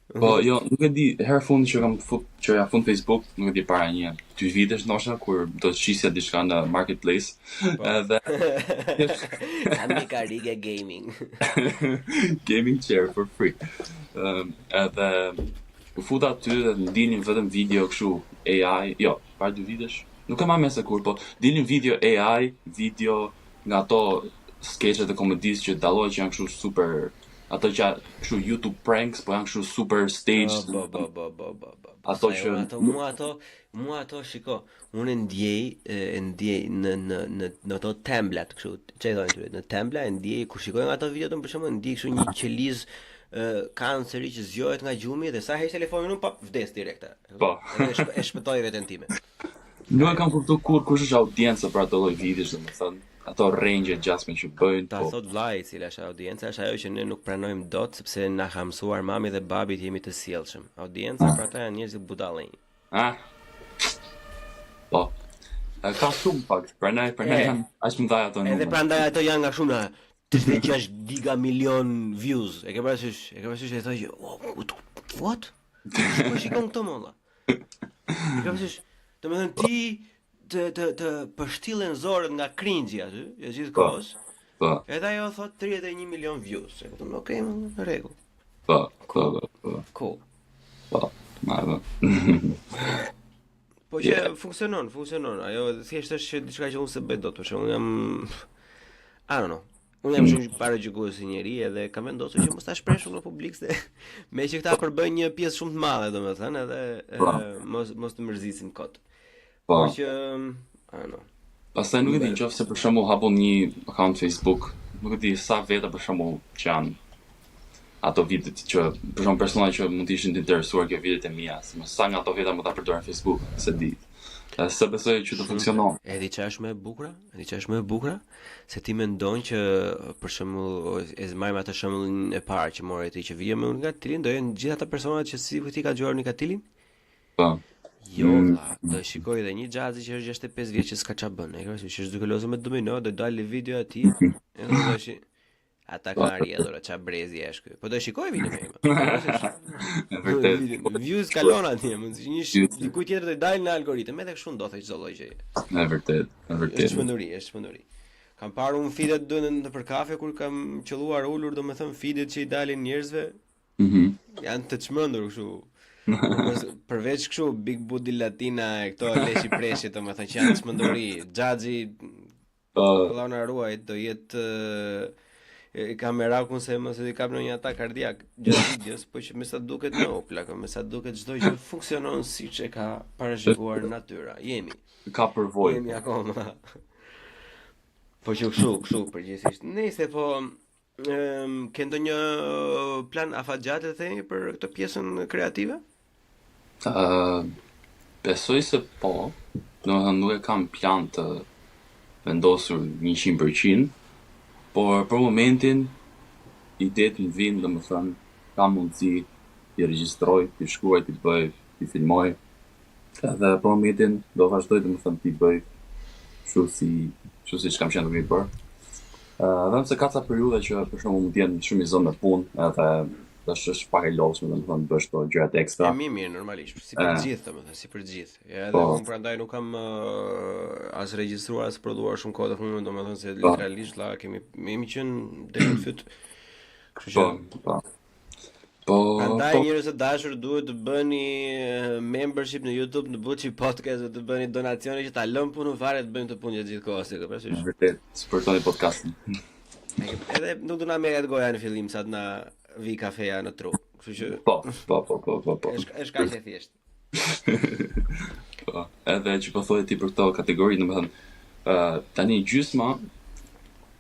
Po jo, nuk e di, herë fundi që kam që ja fund Facebook, nuk e di para 1-2 vitesh ndoshta kur do të shisja diçka në marketplace. Edhe Amerika Gaming. Gaming chair for free. Edhe u futa aty dhe ndinin vetëm video kështu AI, jo, para 2 vitesh. Nuk e marr se kur, po dilin video AI, video nga ato sketchet e komedisë që dallohen që janë kështu super, ato që kështu YouTube pranks, po janë kështu super staged. Ato që mua ato shiko, unë ndjej në ato temblat kështu, çe thonë ty, në tembla ndjej kur shikoj ato videot për shembull ndjej kështu një qeliz kanceri që zgjohet nga gjumi dhe sa heq telefonin unë pa vdes direkte. Po. E shpëtoj veten time. Nuk e kam kuptuar kur kush është audiencë për ato lloj videosh, domethënë, ato range adjustment që bëjnë. Ta thot vllai e cila është audienca, është ajo që ne nuk pranojmë dot sepse na ka mësuar mami dhe babi të jemi të sjellshëm. Audienca për ata janë njerëz budallënj. Po. Ka shumë pak, pranaj janë aq më dhaj ato numra. Edhe prandaj ato janë nga shumë 36 giga milion views. E ke parasysh e thoj what? Po shikon këto molla. E ke parasysh? Domethënë ti të pështillen zorët nga cringe aty, e gjithë kohës. Po. Edhe ajo thot 31 milion views. E kupton, okay, në rregull. Po. Cool. Po. Marrë. Po që funksionon. Ajo thjesht është diçka që unë se bëj dot, për shembull, jam I don't know. Unë jam shumë paraqykuar si njeri edhe kam vendosur që mos ta shpreh shumë në publik se me që këta përbëjnë një pjesë shumë të madhe domethënë edhe mos të mërzisin kot. Po që I don't know. Pastaj nuk e di nëse për shembull hapun një account Facebook, nuk e di sa veta për shembull që janë ato videot që për shembull persona që mund të ishin të interesuar kjo videot e mia, sa nga ato veta mund ta përdorin Facebook, se di. Se besoj që të funksionon. E di çfarë është më e bukur? Se ti mendon që për shembull e marrim atë shembullin e parë që morë ti që vjen me nga Katilin, do jenë gjithë ata personat që si ti ka dëgjuar në Katilin? Po. Jo, do shikoj edhe një xhazi që është 65 vjeç që s'ka ç'a bën. E ke që është duke lozur me domino, do dalë video aty. Edhe do shi ata kanë rjedhur ç'a brezi është ky. Po do shikoj videon më. Vërtet. Views kalon atje, mund të një dikujt tjetër të dalë në algoritëm, edhe kështu ndodhet çdo lloj gjëje. Është vërtet. Është çmenduri. Kam parë un feedet në për kafe kur kam qelluar ulur, domethënë feedet që i dalin njerëzve. Janë të çmendur kështu. Përveç kështu Big Booty Latina e këto leshi preshje, domethënë që janë çmenduri, Xhaxhi Allah na ruaj, do jetë kamerakun se mos e kap në një atak kardiak gjatë videos, po që me sa duket plako, me sa duket çdo gjë funksionon siç e ka parashikuar natyra. Ka përvojë. Jemi akoma. Po që kështu përgjithsisht. Nëse po ke ndonjë plan afatgjatë të themi për këtë pjesën kreative? Besoj se po, domethënë nuk e kam plan të vendosur 100%, por për momentin idetë më vinë, domethënë kam mundësi t'i regjistroj, t'i shkruaj, t'i bëj, t'i filmoj. Edhe për momentin do vazhdoj domethënë t'i bëj kështu si kam qenë duke i bërë. Dhe nëse ka ca periudha që për shembull mund të jenë shumë i zënë me punë, edhe është pak e lodhshme domethënë bësh këto gjërat ekstra. Mirë, normalisht, si për gjithë domethënë, si për gjithë. Edhe unë prandaj nuk kam as regjistruar as prodhuar shumë kohë të fundit, domethënë se literalisht kemi qenë deri në fyt. Kështu që prandaj njerëz të dashur duhet të bëni membership në YouTube, në Buçi Podcast, të bëni donacione që ta lëm punën fare të bëjmë të punë gjatë gjithë kohës, e kuptosh? Vërtet, supportoni podcastin. Edhe nuk do na merret goja në fillim sa të na vi kafeja në tru. Kështu që Po. Është kaq e thjeshtë. Po. Edhe që po thoje ti për këto kategori, domethënë tani gjysma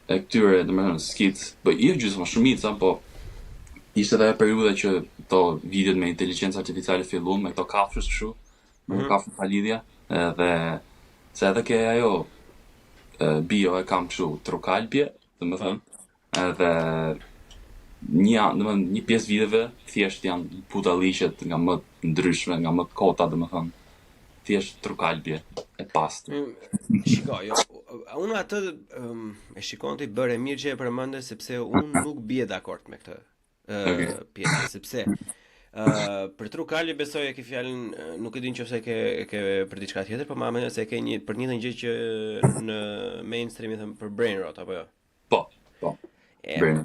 e këtyre domethënë skits, po jo gjysma, shumica, po ishte edhe periudha që këto videot me inteligencë artificiale filluan me këto kafshës kështu, me kafshë pa lidhje, edhe se edhe ke ajo bio e kam kështu trukalpje, domethënë, edhe një pjesë videove thjesht janë budalliqet nga më të ndryshme, nga më të kota, domethënë, thjesht trukalpje e pastër. Shikoj, unë atë e shikonte bëre mirë që e përmende sepse unë nuk bie dakord me këtë pjesë, sepse për trukalje besoj e ke fjalën, nuk e di nëse ke për diçka tjetër, po më mendoj se ke për një gjë që në mainstream i thënë për brain rot apo jo. Po.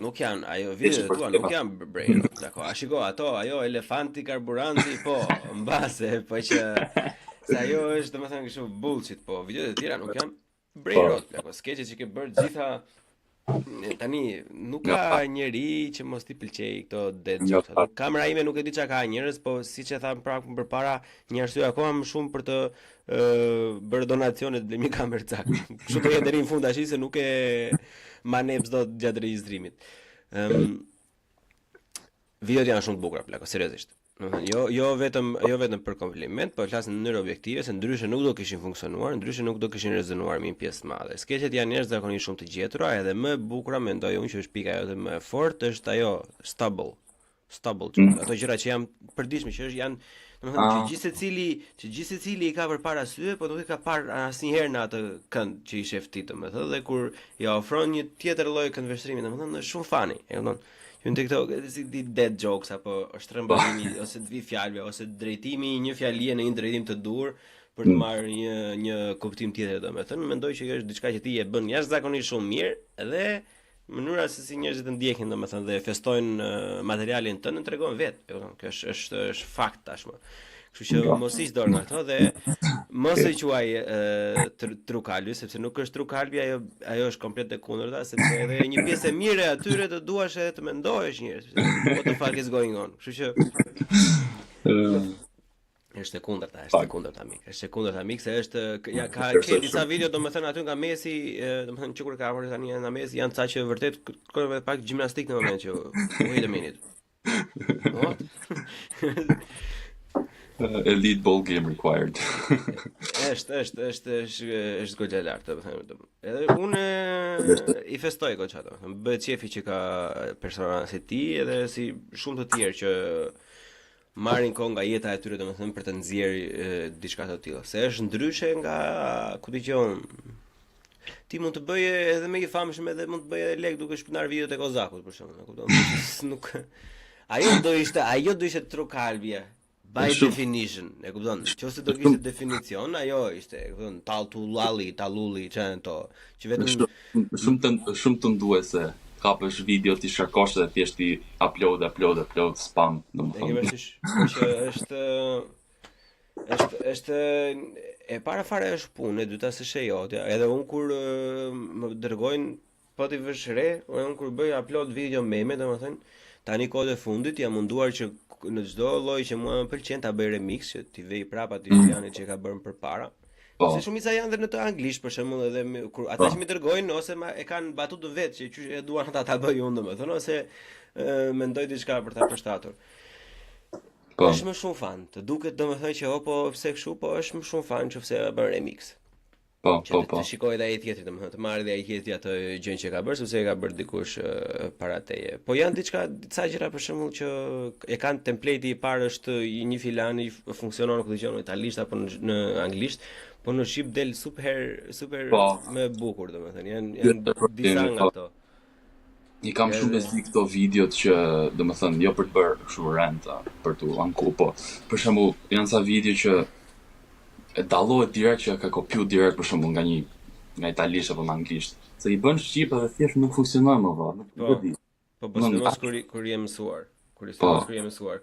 Nuk janë, ajo videot tua nuk janë brain rot, dakor. A shiko ajo elefanti karburanti, po, mbase, po që se ajo është domethënë kështu bullshit, po videot e tjera nuk janë brain rot, dakor. Skeçet që ke bërë gjitha tani nuk ka njeri që mos t'i pëlqej këto dead jokes. Kamera ime nuk e di çka ka njerëz, po siç e tham prapë përpara, një arsye akoma më shumë për të bërë donacione të blemi kamerë cak. Kështu do jetë deri në fund tash se nuk e manep dot gjatë regjistrimit. Videot janë shumë të bukura plako, seriozisht. Jo vetëm për kompliment, po flas në mënyrë objektive se ndryshe nuk do kishin funksionuar, ndryshe nuk do kishin rezonuar me një pjesë të madhe. Skeçet janë njerëz zakonisht shumë të gjetura, edhe më e bukura mendoj unë që është pika jote më e fortë është ajo stubble, ato gjëra që janë përditshme, që janë, domethënë që gjithë secili i ka përpara syve, po nuk e ka parë asnjëherë në atë kënd që i shef ti, domethënë, dhe kur ja ofron një tjetër lloj këndvështrimi, domethënë është shumë fani, e kupton? Që në këto si dead jokes apo shtrembëllimi ose të vi fjalëve ose drejtimi një fjalie në një drejtim të dur për të marrë një kuptim tjetër, domethënë mendoj që kjo është diçka që ti e bën jashtëzakonisht shumë mirë dhe mënyra se si njerëzit të ndjekin domethënë dhe festojnë materialin tënd tregon vetë, e kupton? Kjo është fakt tashmë. Kështu që mos hiq dorë nga këto dhe mos e quaj trukalbi, sepse nuk është trukalbi, ajo është komplet e kundërta, sepse edhe një pjesë e mirë e atyre të duash edhe të mendohesh njerëz. What the fuck is going on? Kështu që është e kundërta mik. Është e kundërta mik se është ka disa video domethënë aty nga mesi, domethënë që kur ka ardhur tani nga mesi janë ca që vërtet kërkojnë pak gjimnastik në moment që wait a minute. Elite ball game required. është goxha lart, domethënë. Edhe unë i festoj goxha, domethënë. Bëhet qefi që ka persona si ti edhe si shumë të tjerë që marrin kohë nga jeta e tyre, domethënë për të nxjerrë diçka të tillë. Se është ndryshe nga ku dëgjon. Ti mund të bëje edhe me një famshëm edhe mund të bëje lek duke shpënar video te Kozakut për shembull, e kupton? Nuk ajo do ishte trukalbia. By definition, e kupton? Nëse do kishte definicion, ajo ishte, e kupton, talulli, çan to, që vetëm shumë të nduese kapësh video ti shkarkosh dhe thjesht ti upload spam, E ke domethënë. parasysh që është e para fare është punë, e dyta s'është e jotja. Edhe unë kur më dërgojnë po ti vësh re, unë kur bëj upload video meme, domethënë tani kohët e fundit jam munduar që në çdo lloj që mua më pëlqen ta bëj remix, që ti vej prapa aty janë që ka bërë përpara. Po, Se shumica janë dhe në të anglisht për shembull edhe kur ata që më dërgojnë ose e kanë batutë vetë që e duan ata ta bëj unë domethënë ose mendoj diçka për ta përshtatur. po, Është më shumë fan. Të duket domethënë që po pse kështu, po është më shumë fan nëse bën remix. po, Që po, të po. shikoj edhe ai tjetri domethënë, të marrë edhe ai tjetri atë gjën që ka bërë sepse e ka bërë dikush para teje. Po janë disa gjëra për shembull që e kanë template i parë është një filan i funksionon këtë gjë në italisht apo në anglisht, po në shqip del super Po. më bukur domethënë. Janë Të disa nga po. ato. I kam shumë bezi këto videot që, domethënë, jo për të bërë kështu ranta, për të anku, po. Për shembull, janë ca video që e dallohet direkt që ka kopju direkt për shembull nga italisht apo nga anglisht. Se i bën shqip edhe thjesht nuk funksionon më valla, nuk Po. e di. Po sidomos kur jem mësuar. Kur jem mësuar.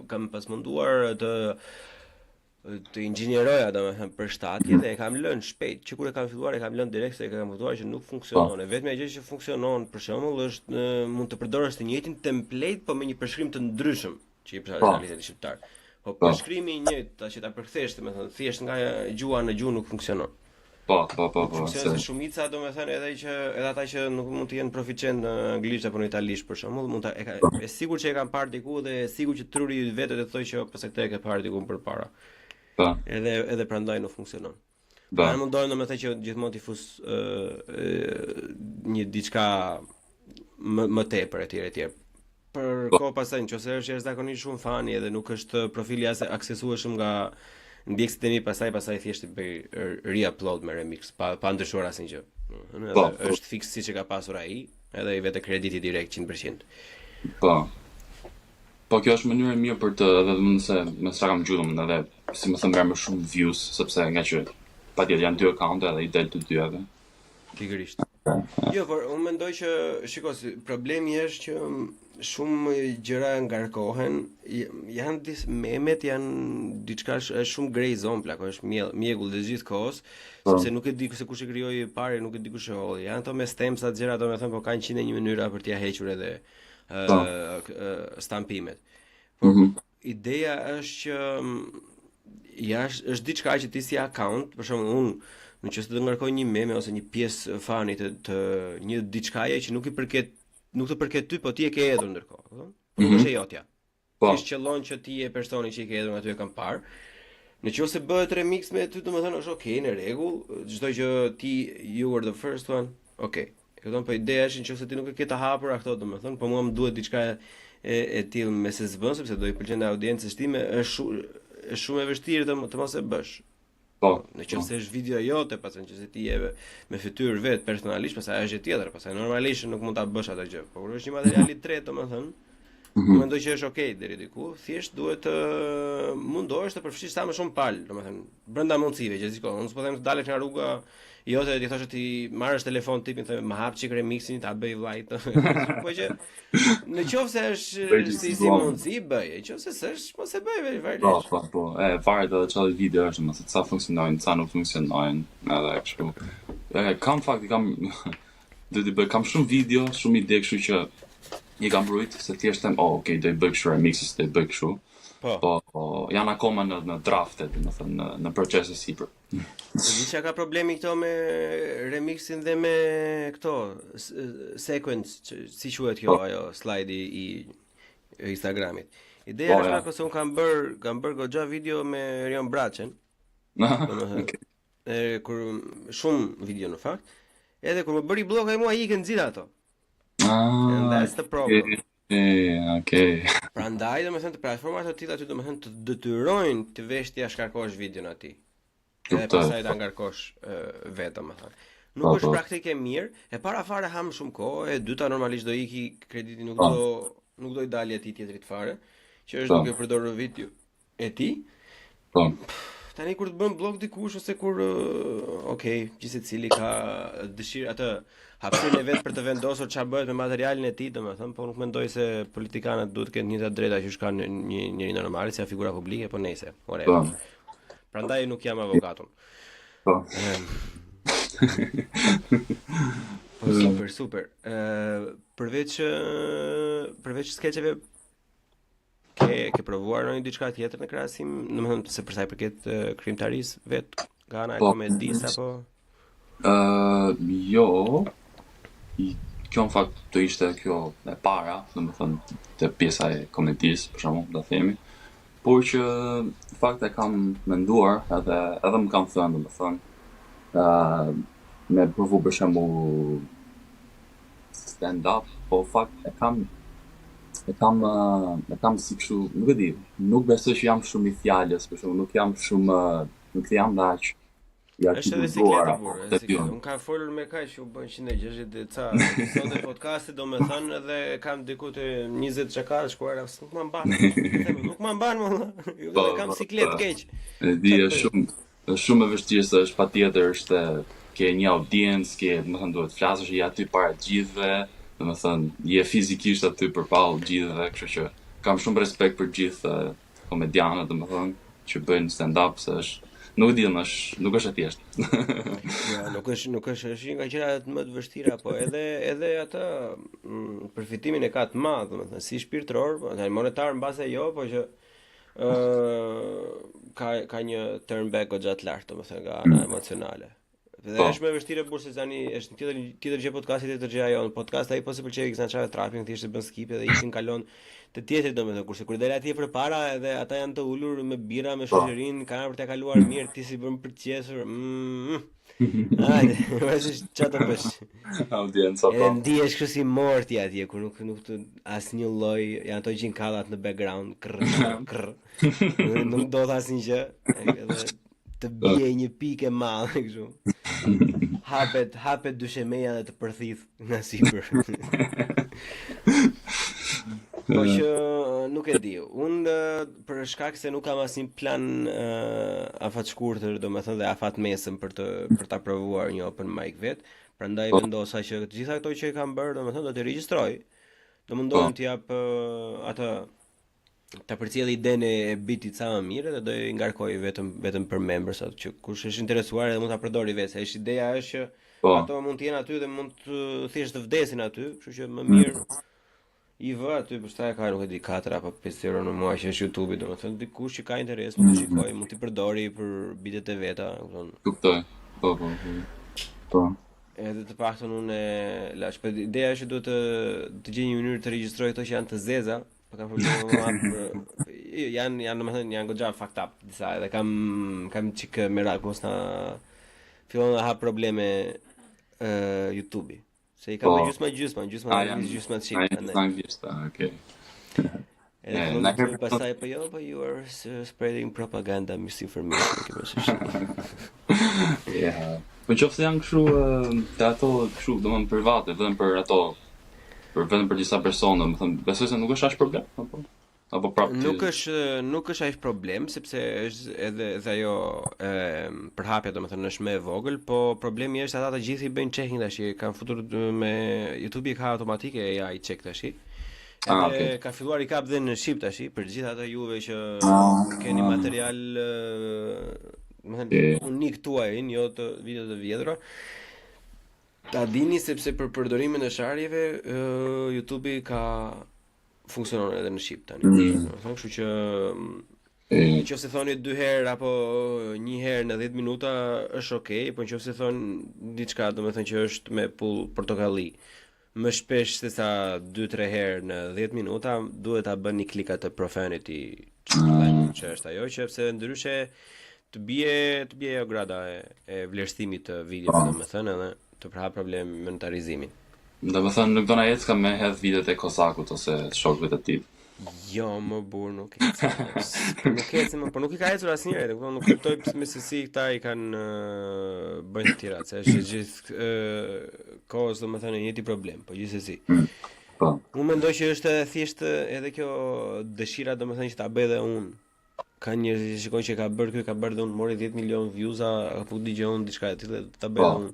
Kam pas munduar të inxhinieroja domethënë për shtatje dhe e kam lënë shpejt. Që kur e kam filluar e kam lënë direkt se e kam kuptuar që nuk funksionon. Vetmja gjë që funksionon për shembull është mund të përdorësh të njëjtin template po me një përshkrim të ndryshëm, që i përshtatet realiteti shqiptar. Po përshkrimi i njëjtë, që ta përkthesh domethënë thjesht nga gjua në gjuhë nuk funksionon. Po. Funksionon se shumica domethënë edhe ata që nuk mund të jenë proficient në anglisht apo në italisht për shembull, mund ta e sigurt që e kanë parë diku dhe e sigurt që truri i vetë të thotë që pse këtë e ke parë diku përpara. Po. Edhe prandaj nuk funksionon. Po. Ne mundojmë domethënë që gjithmonë t'i fus një diçka më tepër etj. Për kohë pastaj nëse është jashtëzakonisht shumë fani edhe nuk është profili as aksesueshëm nga ndjekësit e mi, pastaj thjesht i bëj re-upload me remix pa ndryshuar asnjë gjë. Edhe është fiks siç e ka pasur ai, edhe i vetë krediti direkt 100%. Po. Po kjo është mënyrë e mirë për të edhe domethënë se me sa kam gjuhën edhe si më thënë më shumë views sepse nga që patjetër janë dy akkaunte edhe i del të dyave. Pikërisht. Jo, por unë mendoj që shikoj, problemi është që shumë gjëra ngarkohen, janë memet janë diçka është shumë grey zone plako, është mjegull të gjithë kohës, sepse nuk e di se kush e krijoi parë, nuk e di kush e holli. Janë ato me stems atë gjëra domethënë, po kanë 101 mënyra për t'ia hequr edhe stampimet. Por ideja është që është diçka që ti si account, për shembull unë nëse të ngarkoj një meme ose një pjesë fani të një diçkaje që nuk të përket ty, po ti e ke hedhur ndërkohë, po nuk është e jotja. Thjesht qëllon që ti e personi që i ke hedhur aty e kam parë. Nëse bëhet remix me ty, domethënë është okay, në rregull, çdo që ti you were the first one, okay. E kupton, po ideja është nëse ti nuk e ke të hapur ato, domethënë, po mua më duhet diçka e tillë me se s'bën, sepse do i pëlqen audiencës time, është shumë e vështirë të mos e bësh. Po. Nëse është video jote, pastaj nëse ti je me fytyrë vet personalisht, pastaj është gjë tjetër, pastaj normalisht nuk mund ta bësh atë gjë. Por kur është një material i tretë, domethënë, mendoj që është okay deri diku, thjesht duhet të mundohesh të përfshish sa më shumë palë, domethënë, brenda mundësive, që gjithkohë, unë s'po them të dalësh nga rruga jote dhe ti thosh ti marrësh telefon tipin thë më hap çik remixin ta bëj vllajt. Po që nëse është si mundsi bëj, nëse s'është mos e bëj vërtet. Po. Varet edhe çfarë video është, mos sa funksionojnë, sa nuk funksionojnë, edhe kështu. Kam shumë video, shumë ide kështu që i kam brujt se thjesht them, okay, do i bëj kështu remixes, do i bëj kështu. Po, janë akoma në drafte, domethënë në procese sipër. Di që ka problemi këto me remixin dhe me këto sequence, si quhet kjo ajo slide i Instagramit. Ideja është se unë kam bër goxha video me Rion Braçen. Kur shumë video në fakt. Edhe kur më bëri blog ai mua ikën nxit ato. And that's the problem. Okay. Prandaj domethënë të platformat të tilla aty domethënë të detyrojnë të vesh ti shkarkosh videon aty. Edhe pastaj ta ngarkosh vetë domethënë. Nuk është praktike mirë, e para fare ham shumë kohë, e dyta normalisht do iki krediti nuk do i dalë atij tjetrit fare, që është duke përdorur video e ti. Tani kur të bën blog dikush ose kur okay, gjithsecili ka dëshirë atë hapësinë e vet për të vendosur çfarë bëhet me materialin e tij, domethënë, po nuk mendoj se politikanët duhet të kenë njëta drejta që kanë njëri normal, si figura publike, po nejse, whatever. Prandaj nuk jam avokatun. Po. Po super. Përveç sketcheve ke provuar ndonjë diçka tjetër në krahasim, domethënë se për sa i përket krimtarisë vet, nga ana e komedisë apo? Jo. Kjo në fakt të ishte kjo e para, domethënë te pjesa e komedisë, për shembull, do themi. Por që në fakt e kam menduar edhe më kam thënë, domethënë, me provu për shembull stand-up, po fakt e kam si kështu, nuk e di, nuk besoj që jam shumë I fjalës, për shembull, nuk jam dash. Ja është edhe sikleta burë, unë kam folur me kaq që u bën 160 ca episode podcasti, domethënë, edhe kam diku të 20 çaka shkuar, nuk më mban. Nuk më mban, jo kam siklet keq. E di, është shumë e vështirë se është patjetër është ke një audiencë, domethënë duhet flasësh I aty para gjithëve, domethënë je fizikisht aty përpallë gjithëve, kështu që kam shumë respekt për gjithë komedianët, domethënë, që bëjnë stand-up, se është nuk di, nuk është e thjeshtë. Ja, nuk është një nga gjërat më të vështira, po edhe atë përfitimin e ka të madh, domethënë, si shpirtëror, monetar mbase jo, po që ka një turn back goxha të lartë, domethënë, nga ana emocionale. Dhe është më vështirë burrë se tani është tjetër gjë podcasti, tjetër gjë ajo. Në podcast ai po se pëlqej kësaj trapping, thjesht e bën skip dhe ishin kalon të tjetrit domethënë, kurse kur del atje përpara edhe ata janë të ulur me bira, me shoqërinë, kanë për të kaluar mirë, ti si bën për të qesur. Hajde, vazhdish çfarë të bësh. Audienca po. Ndihesh kështu si morti atje kur nuk të asnjë lloj, janë ato gjinkallat në background, krr. Nuk do të asnjë gjë, edhe të bie një pikë e madhe kështu. Hapet dyshemeja dhe të përthith nga sipër. Po që nuk e di. Unë për shkak se nuk kam asnjë plan afat shkurtër, domethënë dhe afat mesëm për ta provuar një open mic vet, prandaj vendosa që të gjitha ato që kam bërë, domethënë do të regjistroj. Do mundohem të jap atë ta përcjell idenë e bitit sa më mirë dhe do I ngarkoj vetëm për members atë që kush është interesuar edhe mund ta përdori vetë, se është ideja është që ato mund të jenë aty dhe mund të thjesht të vdesin aty, kështu që më mirë I vë aty për shkak ka nuk e di 4 apo 5 euro në muaj që është YouTube, domethënë dikush që ka interes mund të shikojë, mund t'i përdori për bitet e veta, kupton. Kuptoj. Po. Edhe të paktën unë lash, për ideja është që duhet të gjej një mënyrë të regjistroj ato që janë të zeza. Po kam probleme janë domethënë janë goxha fucked up disa edhe kam çik merak mos na fillon të ha probleme YouTube-i. Se I kam gjysma të shit. Okay. Edhe pastaj po you are spreading propaganda, misinformation, Yeah. Po qoftë janë kështu te ato kështu domethënë private, vetëm për ato vetëm për disa persona, domethënë besoj se nuk është as problem, apo prapë nuk është aq problem sepse është edhe ajo përhapja domethënë është më e vogël, po problemi është ata të gjithë I bëjnë checking tash, kanë futur me YouTube ka automatike AI check tash. Edhe ka filluar I kap dhe në shqip tash për gjithë ata juve që keni material domethënë unik tuaj, jo të video të vjetra. Ta dini sepse për përdorimin e sharjeve YouTube-i ka funksionon edhe në shqip tani. Domethënë, kështu që nëse thoni 2 herë apo 1 herë në 10 minuta është okay, po nëse thoni diçka domethënë që është me pull portokalli më shpesh se sa 2-3 herë në 10 minuta, duhet ta bëni klik atë profanity që është ajo, që sepse ndryshe të bie ajo grada e vlerësimit të videove, domethënë edhe të prap problem me monetarizimin. Domethënë nuk do na ecë me hedh videot e Kosakut ose shokëve të tij. Jo, më burr nuk ecë. Po nuk I ka ecur asnjëherë, nuk kuptoj pse si këta I kanë bënë të tjera, se është gjithë kohës domethënë njëjti problem, po gjithsesi. Po. Unë mendoj që është thjesht edhe kjo dëshira domethënë që ta bëj edhe unë. ka njerëz që shikojnë që ka bërë dhe unë mori 10 milion views-a, apo dëgjoj unë diçka e tillë ta bëj unë.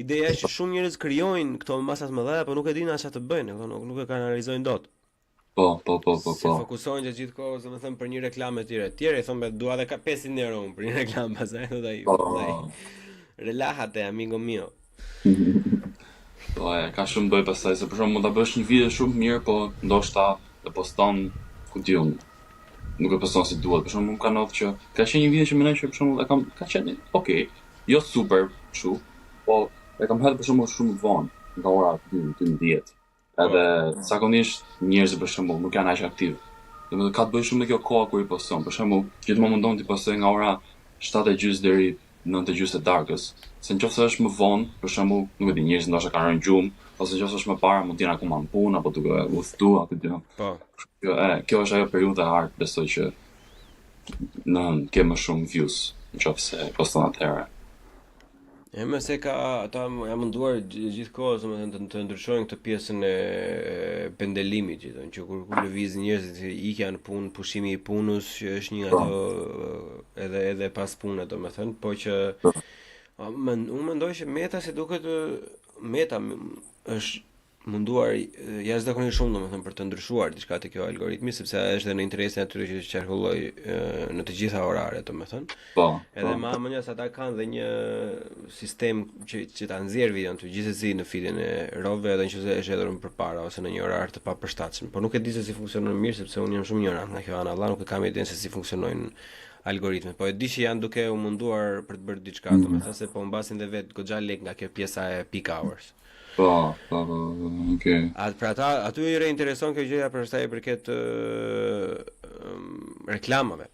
Ideja është që shumë njerëz krijojnë këto masat më dha, por nuk e dinë as çfarë të bëjnë, nuk e kanë analizojnë dot. Po. Se fokusohen gjithë kohës, domethënë për një reklamë e tjere, i thonë dua edhe ka 500 euro unë për një reklamë, pastaj thotë ai. Relájate, amigo mio. Po, ka shumë doj pastaj, se për shumë mund ta bësh një video shumë mirë, po ndoshta e poston ku diun. Nuk e poston si duhet. Për shumë më ka ndodhur që ka qenë një video që mendoj që për shumë ka qenë okay, jo super kështu, po e kam hedhur për shumë vonë, nga ora 12. Edhe zakonisht njerëzit për shembull nuk janë aq aktiv. Domethënë ka të bëjë shumë me kjo koha kur i poston. Për shembull, gjithmonë mundon ti postoj nga ora 7:30 deri 9:30 e darkës. Se nëse është më vonë, për shembull, nuk e di, njerëzit ndoshta kanë rënë gjumë, ose nëse është më parë, mund të jenë akoma në punë apo duke udhëtuar aty diun. Po. Kjo është ajo periudhë e hartë, besoj që ke më shumë views nëse poston atëherë. Më se ata jam munduar gjithkohës domethënë të ndryshojnë këtë pjesën e pendelimit, gjithon që kur lëvizin njerëzit ikja në punë, pushimi i punës që është një ato edhe pas punës domethënë, po që unë mendoj që Meta si duket Meta është munduar jashtëzakonisht shumë domethënë për të ndryshuar diçka te kjo algoritmi, sepse është edhe në interesin e tyre që të qarkulloj në të gjitha oraret domethënë. Po. Edhe më mënyrës ata kanë dhe një sistem që ta nxjerr videon ty gjithsesi në feedin e rove, edhe nëse është hedhur më përpara ose në një orar të papërshtatshëm. Po nuk e di se si funksionon mirë sepse unë jam shumë ignorant nga kjo anë, valla nuk e kam idenë se si funksionojnë algoritmet. Po e di që janë duke u munduar për të bërë diçka, domethënë se po mbasin dhe vet goxha lek nga kjo pjesa e peak hours. Po, okay. Për ata, aty i reintereson kjo gjëja për sa i përket reklamave.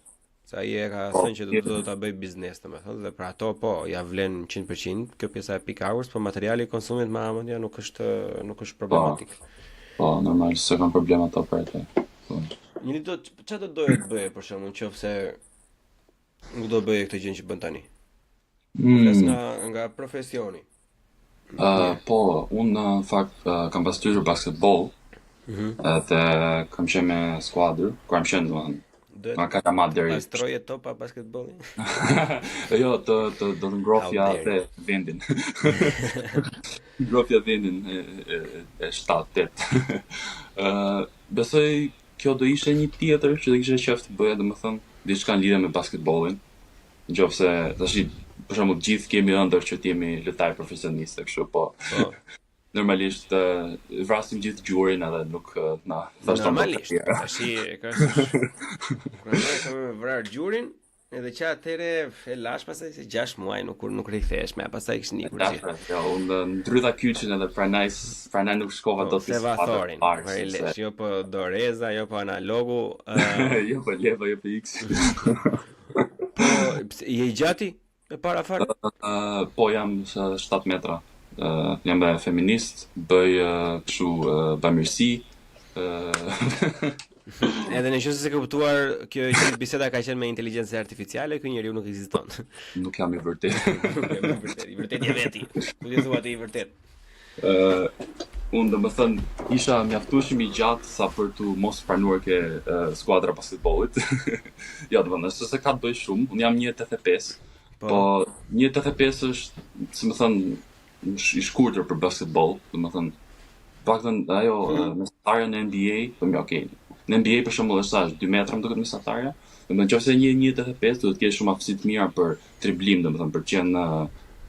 Sa ai e ka thënë që do ta bëj biznes, domethënë, dhe për ato po, ja vlen 100% kjo pjesa e peak hours, po materiali i konsumit me amendja nuk është problematik. Po, normal se kanë probleme ato për atë. Po. Njëri çfarë do doje të bëje për shkakun nëse nuk do bëje këtë gjë që bën tani? Flas nga profesioni. Po, unë në fakt kam pasur basketball, dhe kam qenë me skuadër, kur kam qenë domethënë ma ka marrë deri. Pastroje topa basketbolli? Jo, do të ngrofja atë vendin. Ngrofja vendin e 7-8. Besoj kjo do ishte një tjetër që do kishte qejf të bëja, domethënë diçka në lidhje me basketbollin. Nëse tash për shembull gjithë kemi ëndër që të jemi lojtar profesionistë kështu, po. Normalisht vrasim gjithë gjurin edhe nuk na thashë normalisht. Tash kur ne kemi vrar gjurin, edhe që atëre e lash pastaj se 6 muaj nuk rikthehesh më, pastaj kish nikur gjithë. Ja, unë ndryta kyçin edhe pranaj nuk shkova dot të Sevatorin. Jo po Doreza, jo po analogu, jo po Leva, jo po X. Po je i gjati? E para fal? Po jam 7 metra. Jam feminist, bëj kështu bamirësi. Edhe nëse se ke kuptuar kjo biseda ka qenë me inteligjencë artificiale, ky njeriu nuk ekziston. Nuk jam i vërtet. I vërtet je veti. Ku ti thua ti i vërtet? Unë domethënë isha mjaftueshëm i gjatë sa për të mos pranuar ke skuadra basketbollit. Ja, domethënë se ka të bëj shumë. Unë jam 1.85. Po 1.85 është, si më thënë, i shkurtër për basketball, domethënë, paktën ajo mesatarja në NBA, po më okay. Në NBA për shembull është 2 metra më duket mesatarja. Domethënë nëse një 1.85 duhet të kesh shumë aftësi të mira për driblim, domethënë për të qenë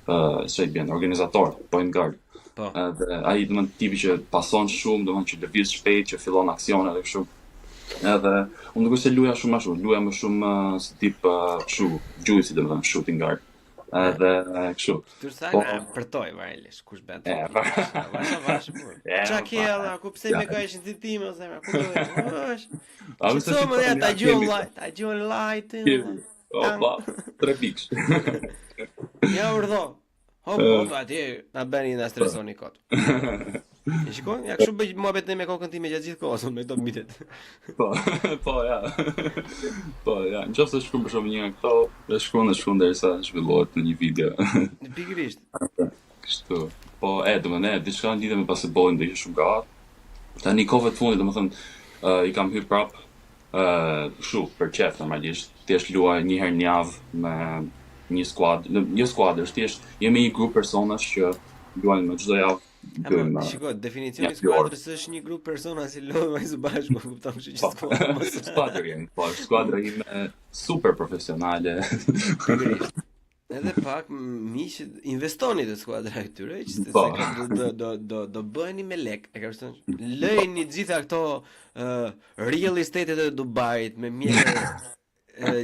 çfarë bën, organizator, point guard. Po. Edhe ai domethënë tipi që pason shumë, domethënë që lëviz shpejt, që fillon aksione edhe kështu. Edhe unë nuk është se luaja shumë ashtu, luaja më shumë si tip kështu, gjuhësi domethënë shooting guard. Edhe kështu. Tursa përtoj varëlesh kush bën. Vash. Çka ke alla, ku pse më ka ishin ditime ose më ku do? Çfarë më ja ta gjon light. Opa, 3 pikë. Ja urdhë. Hop, atje na bëni na stresoni kot. E shikon, ja kështu bëj muhabet me kokën time gjatë gjithë kohës, me këto mitet. Po, ja. Po, ja, nëse shkruan për shkak një nga këto, e shkruan derisa zhvillohet në një video. Pikërisht. Kështu. Po, domethënë, diçka lidhur me basketbollin do ishte shumë gat. Tani kohët fundit, domethënë, I kam hyrë prap kështu për çef normalisht. thjesht luaj një herë në javë me një skuadër, jo skuadër, thjesht jemi një grup personash që luajnë në çdo javë. Ama, shiko, definicioni i skuadrës është një grup persona si lodhë me së bashku, kupton, kështu që skuadra. Skuadra jemi, po, skuadra ime super profesionale. Edhe pak miq investoni te skuadra e tyre, që do bëheni me lek, e ka thënë. Lëjeni gjitha këto real estate e Dubait me mjetë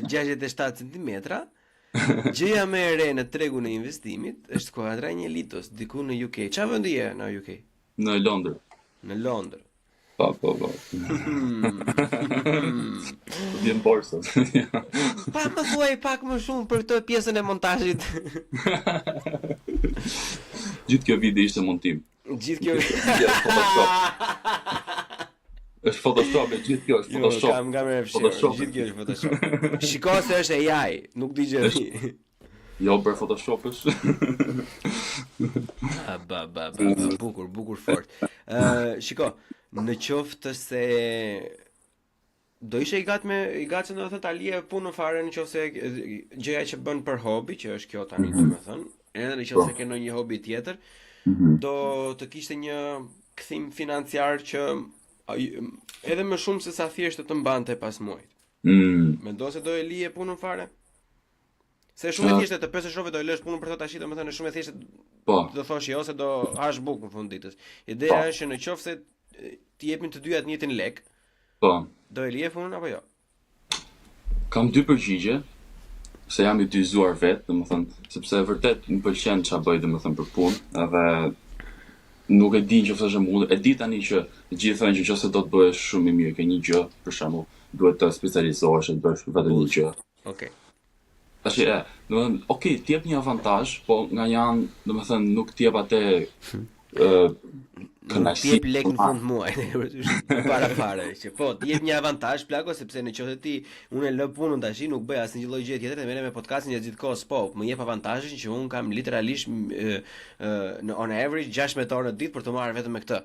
67 cm. Gjëja më e re në tregun e investimit është skuadra e Njelitos, diku në UK. Çfarë vendi je në UK? Në Londër. Në Londër. Po. Vjen borsa. Pa më thuaj pak më shumë për këtë pjesën e montazhit. Gjithë kjo video ishte montim. Gjithë kjo është Photoshop, gjithë kjo është Photoshop. Kam gjithë kjo është Photoshop. Shiko se është AI, nuk di gjë. Jo për Photoshop është. Bukur fort. Shiko, në qoftë se do ishe i gatshëm domethënë ta lije punën fare në qoftë se gjëja që bën për hobi, që është kjo tani domethënë, edhe në qoftë se ke ndonjë hobi tjetër, do të kishte një kthim financiar që edhe më shumë se sa thjesht të mbante pas muajit. Mendon se do e lije punën fare? Se shumë e thjeshtë të pesë shove do e lësh punën për këtë tash, domethënë shumë e thjeshtë. Po. Do thosh ose do hash bukë në fund ditës. Ideja është që në qoftë se ti jepin të dyja të njëjtin lek, po. Do e lije punën apo jo? Kam dy përgjigje, se jam i dyzuar vetë, domethënë, sepse vërtet më pëlqen ç'a bëj domethënë për punë, edhe nuk e di nëse është mundur. E di tani që të gjithë thonë që nëse do të bëhesh shumë i mirë, ke një gjë, për shembull, duhet të specializohesh, të bësh vetëm një gjë. Okej. Tash domethënë, okay, ti jep një avantazh, po nga një anë, domethënë, nuk ti jep atë kënaqësi. Ti jep lek në fund muajit, para fare, që po, ti jep një avantazh plako sepse nëse ti unë lë punën tash, nuk bëj asnjë lloj gjë tjetër, merrem me podcastin gjithë kohës, po, më jep avantazhin që un kam literalisht në on average 16 orë në ditë për të marrë vetëm me këtë.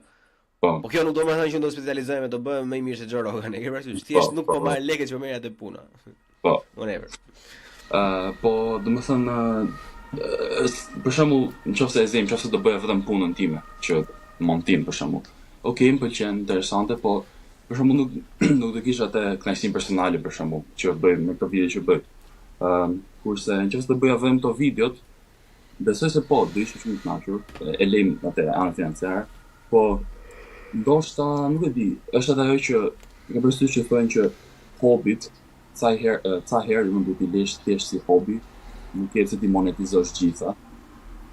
Po kjo nuk do të thënë që unë do specializohem, do bëhem më i mirë se Joe Rogan, e ke parasysh? Thjesht nuk po marr lekët që merr atë puna. Po. Whatever. Po, domethënë, për shembull, nëse nëse do bëja vetëm punën time, që montim për shembull. Okej, më pëlqen, interesante, po për shembull nuk do kisha atë kënaqësinë personale për shembull, që bëj me këto video që bëj. Kurse nëse do bëja vetëm këto videot, besoj se po, do isha shumë i kënaqur, e lejm atë anën financiare, po ndoshta nuk e di, është ajo që ka përsëritur që thonë që hobit ca herë mund të lësh thjesht si hobi, nuk e se ti monetizosh gjitha.